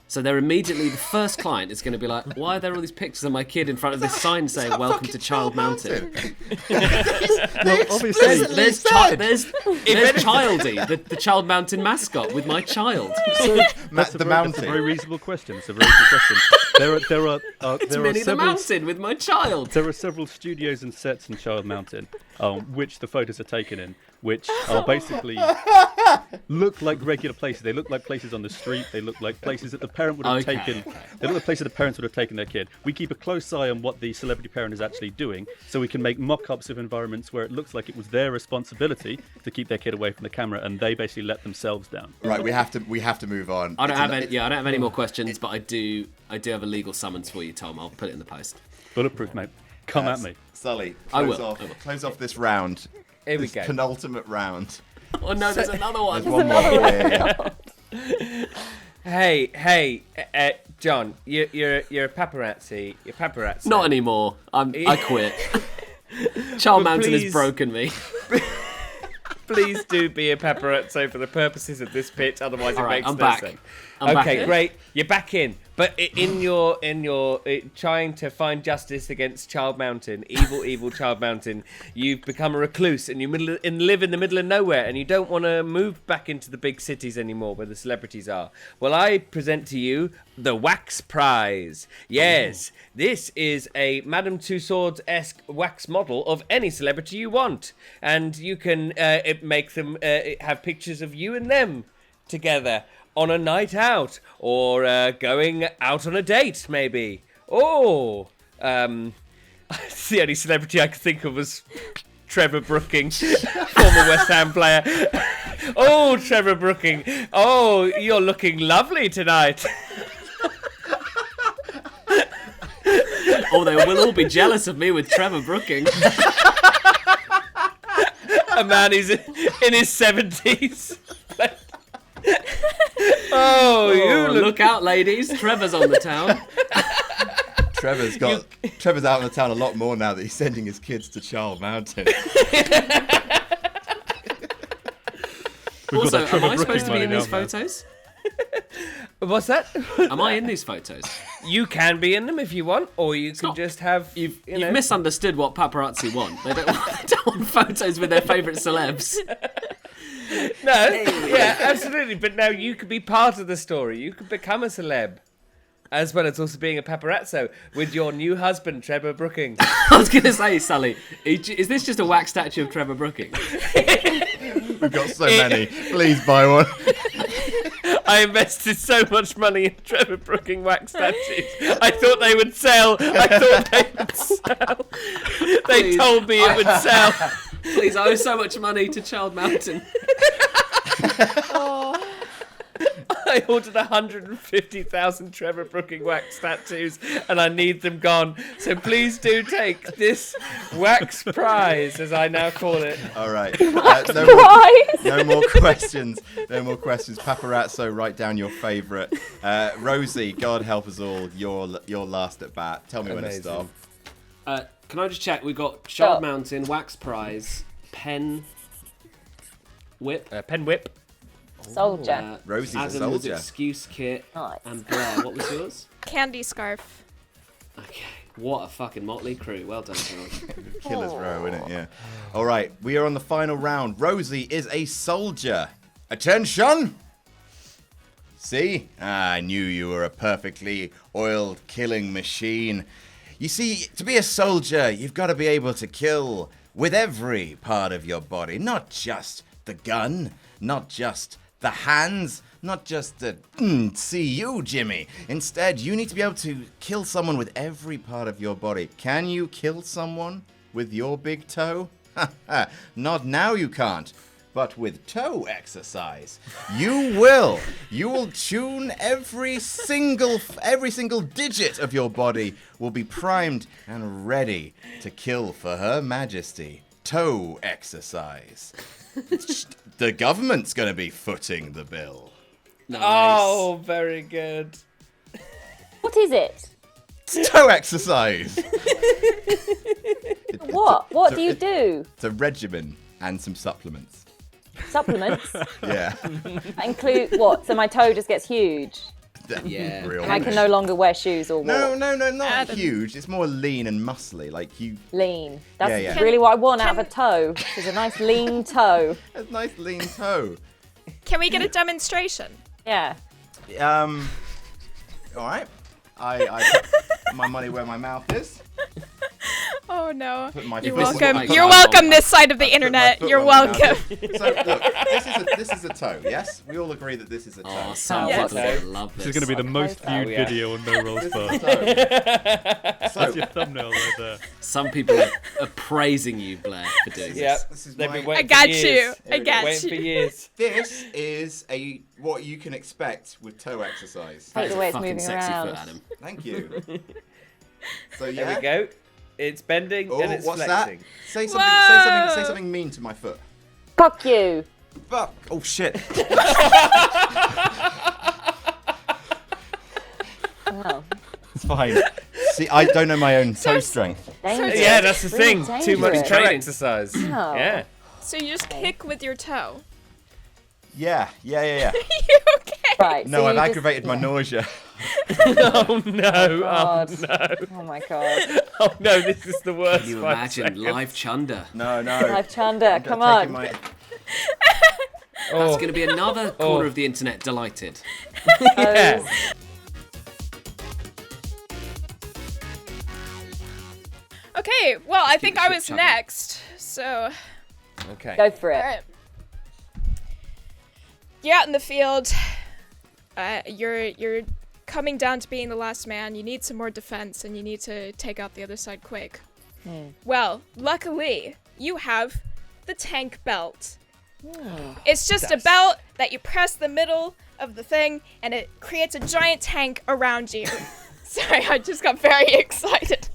So they're immediately the first client is going to be like, why are there all these pictures of my kid in front of this sign saying "Welcome to Child Mountain"? well, obviously, There's Childy, the Child Mountain mascot with my child. that's a the very, mountain. That's a very reasonable question. It's a very good question. There It's are Minnie the several. Mountain with my child. There are several studios and sets in Child Mountain, which the photos are taken in, which are basically look like regular places. They look like places on the street. They look like places that the parent would have Okay, taken. okay. They look like places the parents would have taken their kid. We keep a close eye on what the celebrity parent is actually doing, so we can make mock-ups of environments where it looks like it was their responsibility to keep their kid away from the camera, and they basically let themselves down. Right, we have to move on. I don't It's have any more questions, but I do have a legal summons for you, Tom. I'll put it in the post. Bulletproof, mate. Come at me. Sully, I close will. close off this round. Here we This go. penultimate round. Oh no, there's another one. There's one more. Yeah. Hey, John, you're a paparazzi. You're paparazzi. Not anymore. I quit. Child Mountain has please- broken me. Please do be a paparazzo for the purposes of this pitch, otherwise All it right, makes I'm no back. sense. I'm back Okay, in. great. You're back in, but in your trying to find justice against Child Mountain, evil Child Mountain, you've become a recluse and live in the middle of nowhere, and you don't want to move back into the big cities anymore where the celebrities are. Well, I present to you the Wax Prize. Yes, this is a Madame Tussauds-esque wax model of any celebrity you want, and you can make them have pictures of you and them together on a night out, or going out on a date, maybe. Oh, the only celebrity I could think of was Trevor Brooking, former West Ham player. Oh, Trevor Brooking. Oh, you're looking lovely tonight. Oh, they will all be jealous of me with Trevor Brooking. A man who's in his 70s. Oh, you Look out, ladies. Trevor's on the town. Trevor's out in the town a lot more now that he's sending his kids to Child Mountain. We've got Also, that Trevor am I supposed Brooking to be in money these now, man. photos? What's that? Am I in these photos? You can be in them if you want, or you can just have. You've you know. misunderstood what paparazzi want. They don't want photos with their favourite celebs. No, yeah, absolutely. But now you could be part of the story. You could become a celeb. As well as also being a paparazzo with your new husband, Trevor Brooking. I was going to say, Sully, is this just a wax statue of Trevor Brooking? We've got so many. Please buy one. I invested so much money in Trevor Brooking wax statues. I thought they would sell. They Please. told me it would sell. Please, I owe so much money to Child Mountain. I ordered 150,000 Trevor Brooking wax statues, and I need them gone. So please do take this wax prize, as I now call it. All right. Prize. No more questions. No more questions. Paparazzo, write down your favourite. Rosie, God help us all. Your last at bat. Tell me when to Amazing. stop. Can I just check? We've got Child Stop. Mountain, wax prize, pen whip. Pen whip. Soldier. Rosie's a Adam's soldier. excuse kit. Nice. And Blair, what was yours? Candy scarf. Okay. What a fucking motley crew. Well done, George. Killer's row, isn't it? Yeah. All right. We are on the final round. Rosie is a soldier. Attention! See? I knew you were a perfectly oiled killing machine. You see, to be a soldier, you've got to be able to kill with every part of your body. Not just the gun, not just the hands, not just the see you, Jimmy. Instead, you need to be able to kill someone with every part of your body. Can you kill someone with your big toe? Not now you can't. But with toe exercise, you will. You will tune every single digit of your body will be primed and ready to kill for Her Majesty. Toe exercise. The government's going to be footing the bill. Nice. Oh, very good. What is it? It's toe exercise. What? What do you do? It's a regimen and some supplements. Supplements? Yeah. Include what? So my toe just gets huge, Yeah. Real and I can no longer wear shoes or walk. No, not Adam. huge. It's more lean and muscly. Like you, Lean. That's Yeah. really what I want out of a toe. Is a nice lean toe. a nice lean toe. Can we get a demonstration? Yeah. All right. I put my money where my mouth is. Oh no. Put my You're foot- welcome. I You're got. welcome this side of the internet. foot You're where my mouth welcome. So look, this is a toe. Yes, we all agree that this is a toe. Oh, Sam Yes. would love this. This is going to be the most viewed yeah. video on No Rolls This Bar. is a toe. That's So your thumbnail right there. Some people are praising you, Blair, for doing Yep. this. this is They've my. been waiting I got for you. years. I got Waiting for you. years. This is what you can expect with toe exercise. Hate the way it's Fucking moving sexy around. foot, Adam. Thank you. So There yeah. we go. It's bending Oh, and it's what's flexing. that? Say something. Say something. Say Whoa. something mean to my foot. Fuck you. Fuck. Oh shit. Oh, It's fine. See, I don't know my own toe So- strength. dangerous. Yeah, that's the Really thing. Too much dangerous. toe Training. exercise. Oh. Yeah. So you just kick with your toe. Yeah. You okay? Right. No, so I've you just- aggravated my nausea. Oh no. Oh God. no. Oh my god. Oh no, this is the worst. Can you 5 imagine seconds. live chunder? No. Live Chanda, I'm come taking on. my- That's Oh, going to be another corner of the internet delighted. yeah. Okay, well, I think the I shit was chugging. next. So, Okay. Go for it. alright. You're out in the field. You're coming down to being the last man. You need some more defense, and you need to take out the other side quick. Well, luckily, you have the tank belt. It's just a belt that you press the middle of the thing, and it creates a giant tank around you. Sorry, I just got very excited.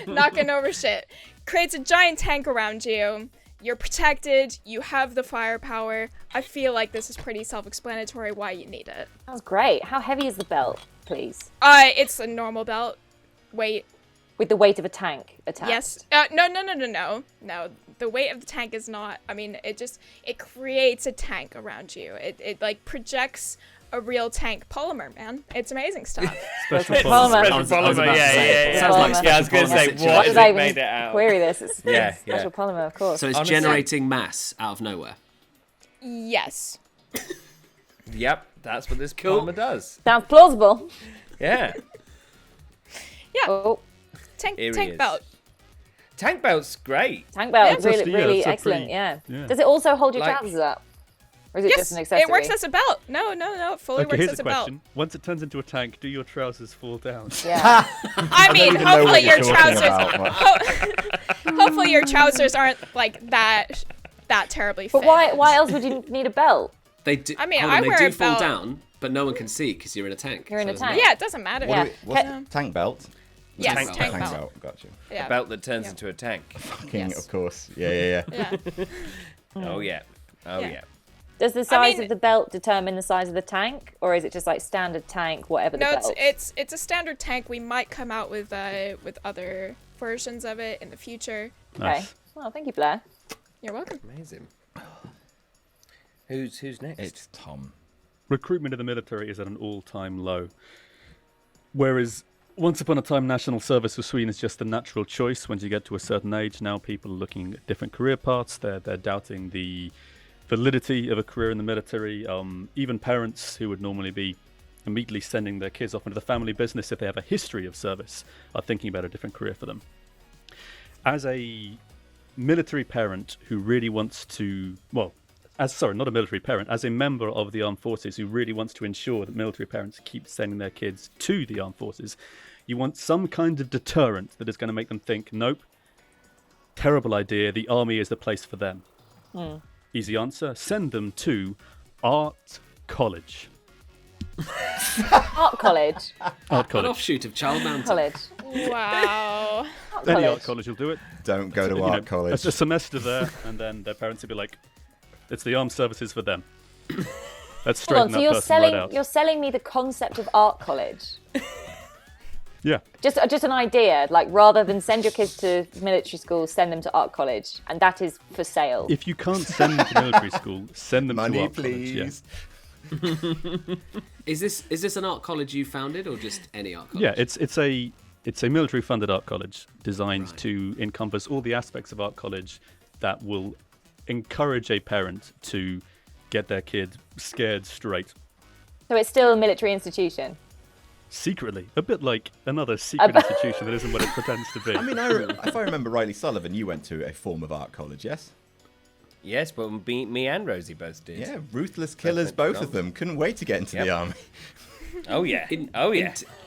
Knocking over shit. Creates a giant tank around you. You're protected. You have the firepower. I feel like this is pretty self-explanatory why you need it. Sounds great. How heavy is the belt, please? It's a normal belt. Weight. With the weight of a tank attached. Yes. No. No, the weight of the tank is not. I mean, it creates a tank around you. It like projects a real tank polymer, man. It's amazing stuff. Special Polymer. polymer. Special polymer, yeah. Sounds like Polymer. Yeah, I was going to say, Special what Did has I it even made it out? query this? It's Yeah, special polymer, of course. So it's Honestly- generating mass out of nowhere. Yes. Yep, that's what this Cool. polymer does. Sounds plausible. Yeah. Yeah. Oh, Tank Here he tank is. belt. Tank belt's great. tank belt, Yeah. really, Just, yeah, really it's a excellent. pretty- Yeah. yeah. Does it also hold your Like- trousers up, or is it Yes, just an accessory? it works as a belt. No, it fully Okay, works here's as a a belt. question. Once it turns into a tank, do your trousers fall down? Yeah. I mean, even know hopefully what your you're talking trousers. about, Hopefully your trousers aren't like that terribly fit. But why else would you need a belt? They do. I mean, hold on, I they wear do a fall belt. down, but no one can see because you're in a tank. You're in a it doesn't tank. matter. Yeah, it doesn't matter. Yeah. What's tank belt? Yes, Tank tank, belt. belt. Gotcha. Yeah. A belt that turns Yeah. into a tank. Fucking, Yes. of course. Yeah. Yeah. Oh, yeah. Oh, Yeah. yeah. Does the size mean- of the belt determine the size of the tank, or is it just like standard tank, whatever the No, belt? it's a standard tank. We might come out with other versions of it in the future. Okay. Nice. Well, thank you, Blair. You're welcome. Amazing. Who's next? It's Tom. Recruitment in the military is at an all-time low. Whereas once upon a time, national service was seen as just a natural choice. Once you get to a certain age, now people are looking at different career paths. They're doubting the validity of a career in the military. Even parents who would normally be immediately sending their kids off into the family business if they have a history of service are thinking about a different career for them. As a military parent who really wants to, not a military parent, as a member of the armed forces who really wants to ensure that military parents keep sending their kids to the armed forces, you want some kind of deterrent that is going to make them think, nope, terrible idea, the army is the place for them. Easy answer, send them to art college. Art college. Art An college. offshoot of Child Mountain. College. Wow. Art Any college. art college will do it. Don't go to You know, art college. A semester there, and then their parents will be like, it's the armed services for them. Let's Hold on, straighten so that you're person right selling out. you're selling me the concept of art college. Yeah. Just an idea, like rather than send your kids to military school, send them to art college, and that is for sale. If you can't send them to military school, send them to Money, art college. Yeah. please. Is this an art college you founded or just any art college? Yeah, it's a military funded art college designed Right. to encompass all the aspects of art college that will encourage a parent to get their kid scared straight. So it's still a military institution. Secretly, a bit like another secret institution that isn't what it pretends to be. I mean, if I remember rightly, Sullivan, you went to a form of art college, yes? Yes, but me and Rosie both did. Yeah, ruthless killers, Perfect both job. of them. Couldn't wait to get into the Yep. army. Oh, yeah. In,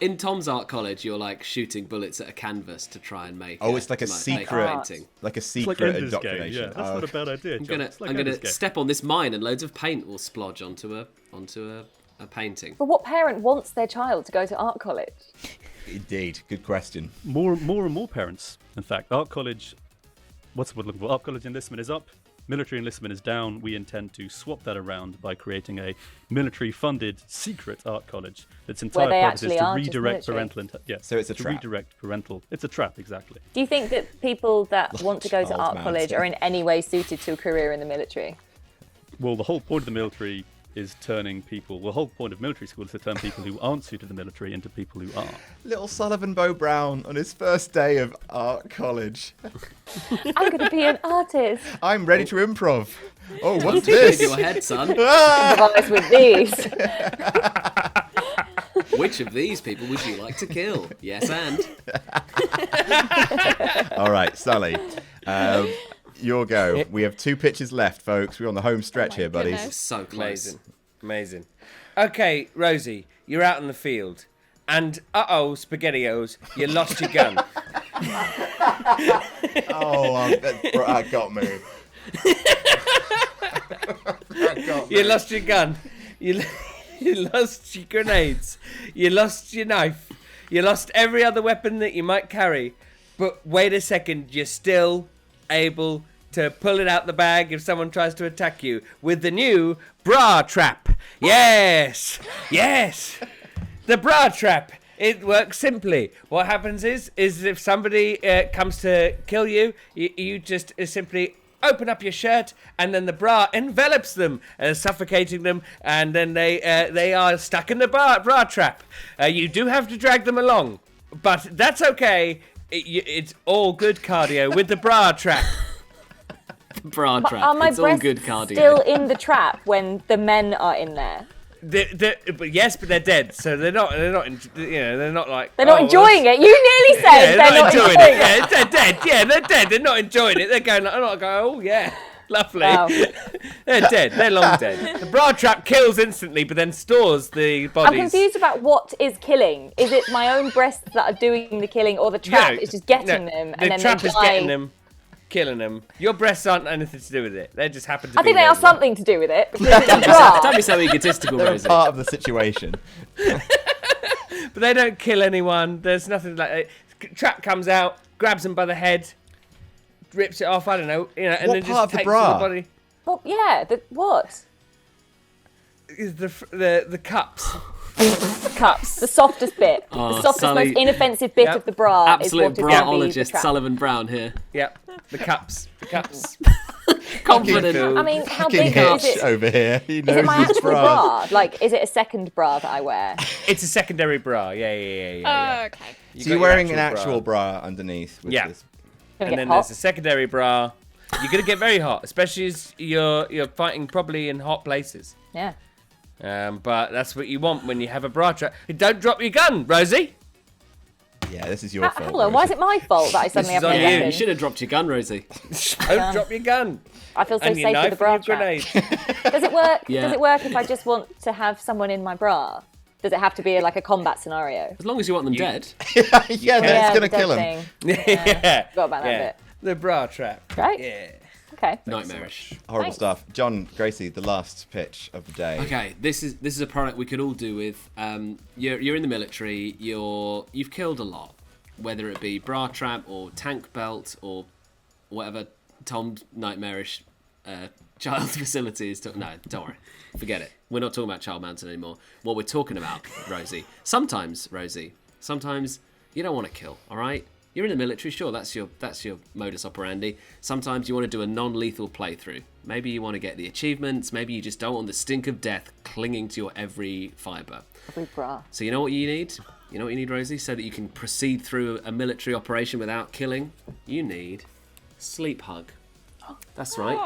in Tom's art college, you're like shooting bullets at a canvas to try and make. Oh, it's like a make secret, painting. like a It's like secret Ender's Game. indoctrination. Yeah, that's Oh, not a bad idea. I'm John. gonna It's like I'm Ender's gonna Game. step on this mine and loads of paint will splodge onto a painting. But what parent wants their child to go to art college? Indeed, good question. More and more parents, in fact. Art college, what's the word looking for? Art college enlistment is up, military enlistment is down. We intend to swap that around by creating a military-funded secret art college that's entire they purpose is actually to are just redirect military. parental. So it's a to trap. redirect parental. It's a trap, exactly. Do you think that people that want to go to Child art mountain. college are in any way suited to a career in the military? Well, the whole point of the military is turning people. The whole point of military school is to turn people who aren't suited to the military into people who are. Little Sullivan Bo Brown on his first day of art college. I'm going to be an artist. I'm ready to improv. Oh, what's In this? your head, son. Improvise with these. Which of these people would you like to kill? Yes, and All right, Sully. Your go. We have 2 pitches left, folks. We're on the home stretch my here, buddies. goodness. so close. Amazing. Amazing. Okay, Rosie, you're out in the field. And, SpaghettiOs, you lost your gun. Oh, that got me. That got me. You lost your gun. You lost your grenades. You lost your knife. You lost every other weapon that you might carry. But wait a second, you're still able to pull it out the bag if someone tries to attack you with the new bra trap. Yes! Yes! The bra trap. It works simply. What happens is if somebody comes to kill you, you just simply open up your shirt, and then the bra envelops them, suffocating them, and then they are stuck in the bra trap. You do have to drag them along, but that's okay. It's all good cardio with the bra trap. Bra trap. Are my It's all breasts good cardio. still in the trap when the men are in there? But they're dead, so they're not. They're not like. They're not enjoying it. You nearly said they're not enjoying it. Yeah, they're dead. Yeah, they're dead. They're not enjoying it. They're going. I'm not going. Oh yeah, lovely. Wow. They're dead. They're long dead. The bra trap kills instantly, but then stores the bodies. I'm confused about what is killing. Is it my own breasts that are doing the killing, or the trap is just getting them and the then trap they is die? getting them, killing them. Your breasts aren't anything to do with it. They just happen to be. I think they there are as well. something to do with it because it's a bra. Don't be so egotistical, They're Rosie. part of the situation. But they don't kill anyone. There's nothing like it. Trap comes out, grabs them by the head, rips it off. I don't know, and What then part just of the takes bra? the body. Well, yeah, what? Is the cups. The cups, the softest bit, Oh, the softest, Sully. most inoffensive bit Yep. of the bra Absolute is what is going to be the braologist trap. Sullivan Brown here. Yep, the cups. The cups. Confident. Phil. I mean, how Fucking big Hitch is it? over here. He knows Is it my his actual bra. bra? Like, is it a second bra that I wear? It's a secondary bra. Yeah. Okay. So got you're your wearing an actual bra underneath with Yeah. this. Gonna And get then hot. there's a secondary bra. You're gonna get very hot, especially as you're fighting probably in hot places. Yeah. But that's what you want when you have a bra trap. Don't drop your gun, Rosie. Yeah, this is your fault. Hold on, why is it my fault that I suddenly is have on no you. You weapon? should have dropped your gun, Rosie. Don't drop your gun. I feel so And your safe with knife the bra and your trap. grenade. Does it work? Yeah. Does it work if I just want to have someone in my bra? Does it have to be like a combat scenario? As long as you want them dead. Yeah, that's the gonna dead kill him. thing. Yeah. Forgot about that bit. The bra trap. Right? Yeah. Okay. Nightmarish. Horrible Thanks. stuff. John, Gracie, the last pitch of the day. Okay, this is a product we could all do with. You're in the military. You've killed a lot, whether it be bra trap or tank belt or whatever Tom's nightmarish child facility is. No, don't worry, forget it. We're not talking about Child Mountain anymore. What we're talking about, Rosie. Sometimes you don't want to kill. All right. You're in the military, sure, that's your modus operandi. Sometimes you want to do a non-lethal playthrough. Maybe you want to get the achievements. Maybe you just don't want the stink of death clinging to your every fibre. Every bra. So you know what you need? You know what you need, Rosie? So that you can proceed through a military operation without killing? You need sleep hug. That's right.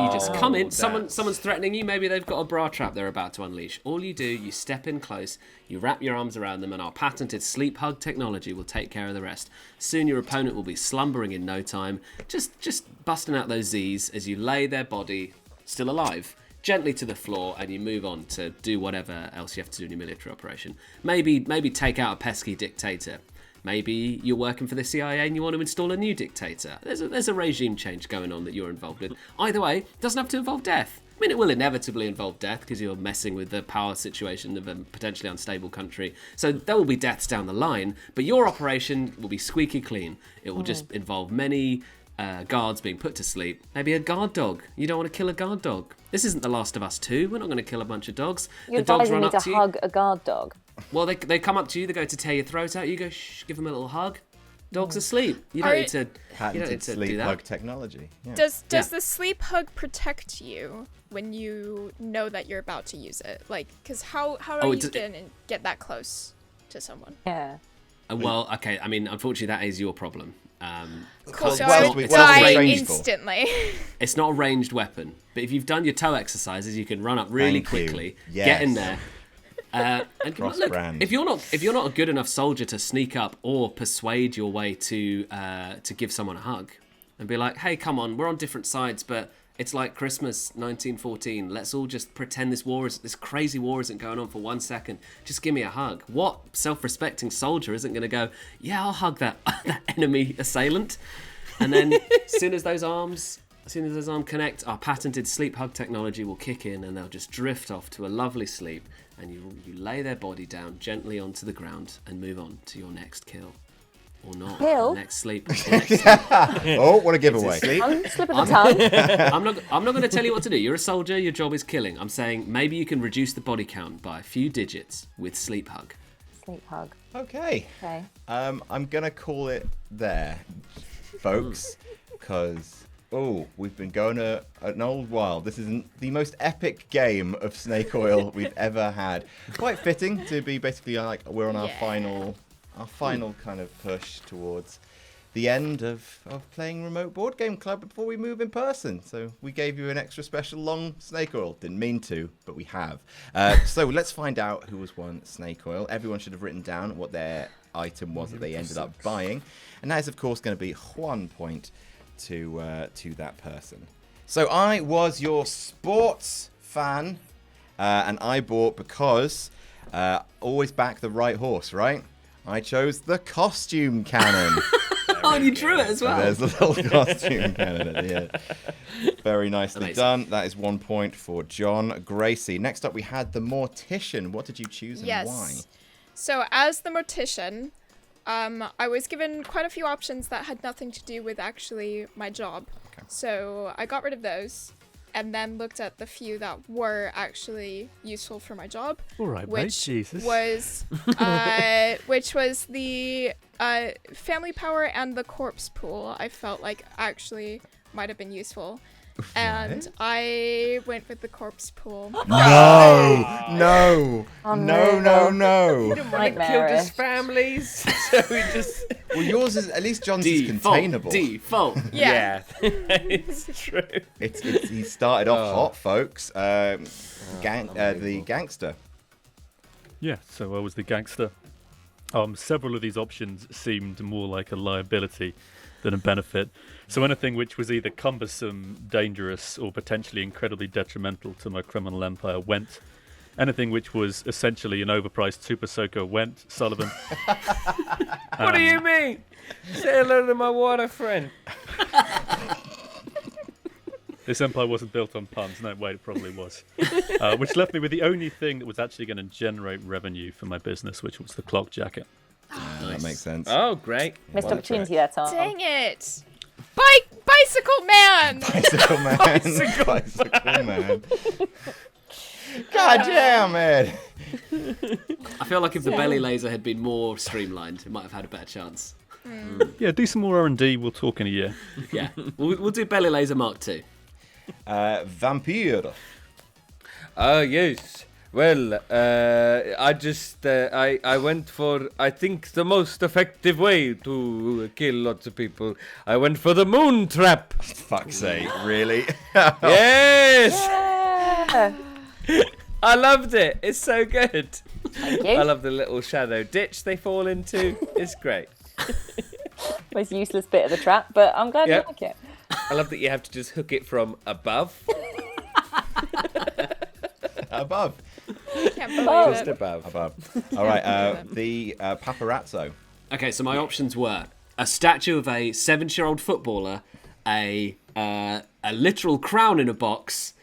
You just come in. Someone's threatening you. Maybe they've got a bra trap they're about to unleash. All you do, you step in close, you wrap your arms around them, and our patented sleep hug technology will take care of the rest. Soon your opponent will be slumbering in no time, just busting out those Z's as you lay their body, still alive, gently to the floor, and you move on to do whatever else you have to do in your military operation. Maybe take out a pesky dictator. Maybe you're working for the CIA and you want to install a new dictator. There's a regime change going on that you're involved with. Either way, it doesn't have to involve death. I mean, it will inevitably involve death because you're messing with the power situation of a potentially unstable country. So there will be deaths down the line, but your operation will be squeaky clean. It will just involve many guards being put to sleep. Maybe a guard dog. You don't want to kill a guard dog. This isn't The Last of Us 2. We're not going to kill a bunch of dogs. You're The dogs advising run me up to to you. hug a guard dog. Well, they come up to you, they go to tear your throat out, you go, shh, give them a little hug. Dog's asleep. You don't need to, Patented do sleep that. hug technology. Yeah. Does Yeah. the sleep hug protect you when you know that you're about to use it? Like, because how are you going to get that close to someone? Yeah. Well, okay, I mean, unfortunately, that is your problem. Cool, so what I else would what else are we die trained for? instantly. It's not a ranged weapon, but if you've done your toe exercises, you can run up really Thank you. quickly, Yes. get in there. And Cross look, brand. if you're not a good enough soldier to sneak up or persuade your way to give someone a hug and be like, hey, come on, we're on different sides, but it's like Christmas 1914. Let's all just pretend this crazy war isn't going on for 1 second. Just give me a hug. What self-respecting soldier isn't going to go, yeah, I'll hug that enemy assailant? And then as soon as those arms connect, our patented sleep hug technology will kick in and they'll just drift off to a lovely sleep. And you lay their body down gently onto the ground and move on to your next kill. Or not. Kill? Next sleep. Oh, what a giveaway. Slip of the tongue. I'm not going to tell you what to do. You're a soldier, your job is killing. I'm saying maybe you can reduce the body count by a few digits with sleep hug. Sleep hug. Okay. Okay. I'm going to call it there, folks, because, Oh, we've been going an old while. This is the most epic game of snake oil we've ever had. Quite fitting to be basically like we're on our final kind of push towards the end of playing remote board game club before we move in person. So we gave you an extra special long snake oil. Didn't mean to, but we have. So let's find out who was won snake oil. Everyone should have written down what their item was that they ended up buying. And that is, of course, going to be 1 point to that person. So I was your sports fan, and I bought because always back the right horse, right? I chose the costume cannon. Oh, and you drew it as well. There's a little costume cannon at the end. Very nicely done. That is 1 point for John. Gracie. Next up, we had the Mortician. What did you choose and why? So as the Mortician, I was given quite a few options that had nothing to do with actually my job. Okay. So I got rid of those and then looked at the few that were actually useful for my job. All right, which mate, Jesus. was the family power and the corpse pool. I felt like actually might have been useful. And I went with the corpse pool. No! Oh, No! Killed his families, so we just... Well, yours is, at least John's is containable. Default. Yeah. It's true. He started off hot, folks. The Gangster. Yeah, so I was the Gangster. Several of these options seemed more like a liability than a benefit. So anything which was either cumbersome, dangerous, or potentially incredibly detrimental to my criminal empire went. Anything which was essentially an overpriced Super Soaker went, Sullivan. What do you mean? Say hello to my water friend. This empire wasn't built on puns. No, wait, it probably was. Which left me with the only thing that was actually going to generate revenue for my business, which was the clock jacket. That makes sense. Oh, great. Missed opportunity that time. Dang it! Bicycle man! Bicycle man. Bicycle man. God damn it! I feel like if the belly laser had been more streamlined, it might have had a better chance. Yeah, do some more R&D. We'll talk in a year. Yeah, we'll do belly laser Mark II. Vampire. Oh, yes. Well, I went for, I think, the most effective way to kill lots of people. I went for the moon trap. Fuck's sake, really? Yes! Yeah. I loved it. It's so good. Thank you. I love the little shadow ditch they fall into. It's great. Most useless bit of the trap, but I'm glad you Yep. like it. I love that you have to just hook it from above. Above. Can't believe Just it. above. All right, the Paparazzo. Okay, so my options were a statue of a 70-year-old footballer, a literal crown in a box,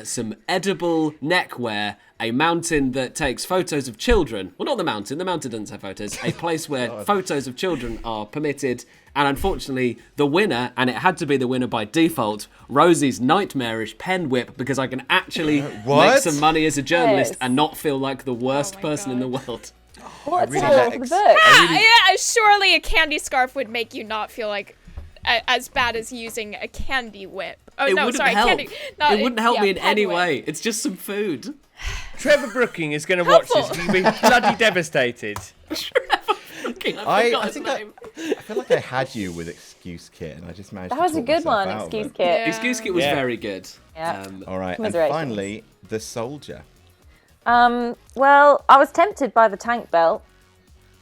some edible neckwear, a mountain that takes photos of children. Well, not the mountain doesn't take photos. A place where photos of children are permitted. And unfortunately, the winner, and it had to be the winner by default, Rosie's nightmarish pen whip, because I can actually make some money as a journalist Yes. and not feel like the worst my person in the God. world. What a really title let for the ex- book. Yeah, surely a candy scarf would make you not feel like as bad as using a candy whip. Oh It no, wouldn't sorry, help. candy. No, It wouldn't help yeah, me in pen any whip. way. It's just some food. Trevor Brooking is going to watch this. Helpful. He'll be bloody devastated. I feel like I had you with Excuse Kit, and I just managed That to was a talk good myself one, out of Excuse it. Kit. Yeah. Excuse Kit was Yeah. very good. Yeah. All right, and Commiserations. finally, the Soldier. Well, I was tempted by the tank belt.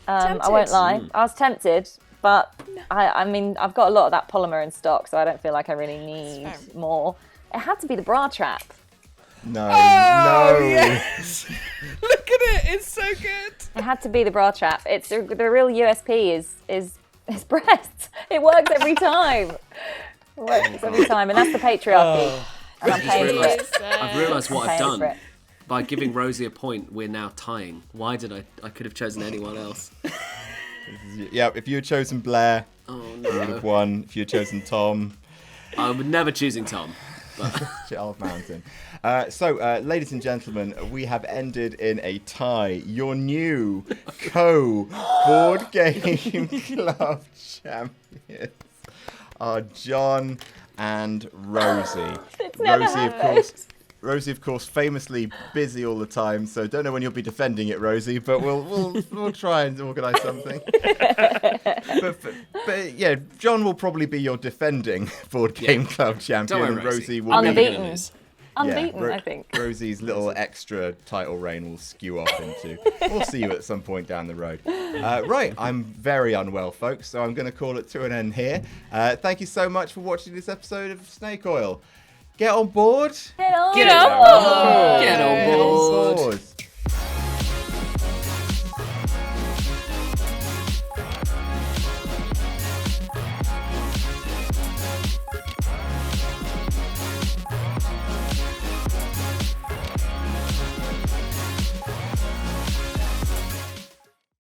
I won't Tempted? lie. I was tempted, but I mean, I've got a lot of that polymer in stock, so I don't feel like I really need fair. more. It had to be the bra trap. No, Oh, no. yes. Look at it. It's so good. It had to be the bra trap. It's the real USP is breasts. It works every time. It works every time, and that's the patriarchy. And I'm paying for it. I've realised what I've Paying for done. it. By giving Rosie a point, we're now tying. Why did I could have chosen anyone else. Yeah, if you had chosen Blair, Oh you would no. have won. If you had chosen Tom, I'm never choosing Tom. Charles Mountain. Ladies and gentlemen, we have ended in a tie. Your new co-board game club champions are John and Rosie. never Rosie, of course, famously busy all the time, so don't know when you'll be defending it, Rosie, but we'll try and organise something. but yeah, John will probably be your defending Board Game Club champion, Don't and worry, Rosie will Unbeaten. be... Unbeaten, Yeah, I think. Rosie's little extra title reign will skew off into. We'll see you at some point down the road. Right, I'm very unwell, folks, so I'm going to call it to an end here. Thank you so much for watching this episode of Snake Oil. Get on board. Get on. Get on board. Get on board.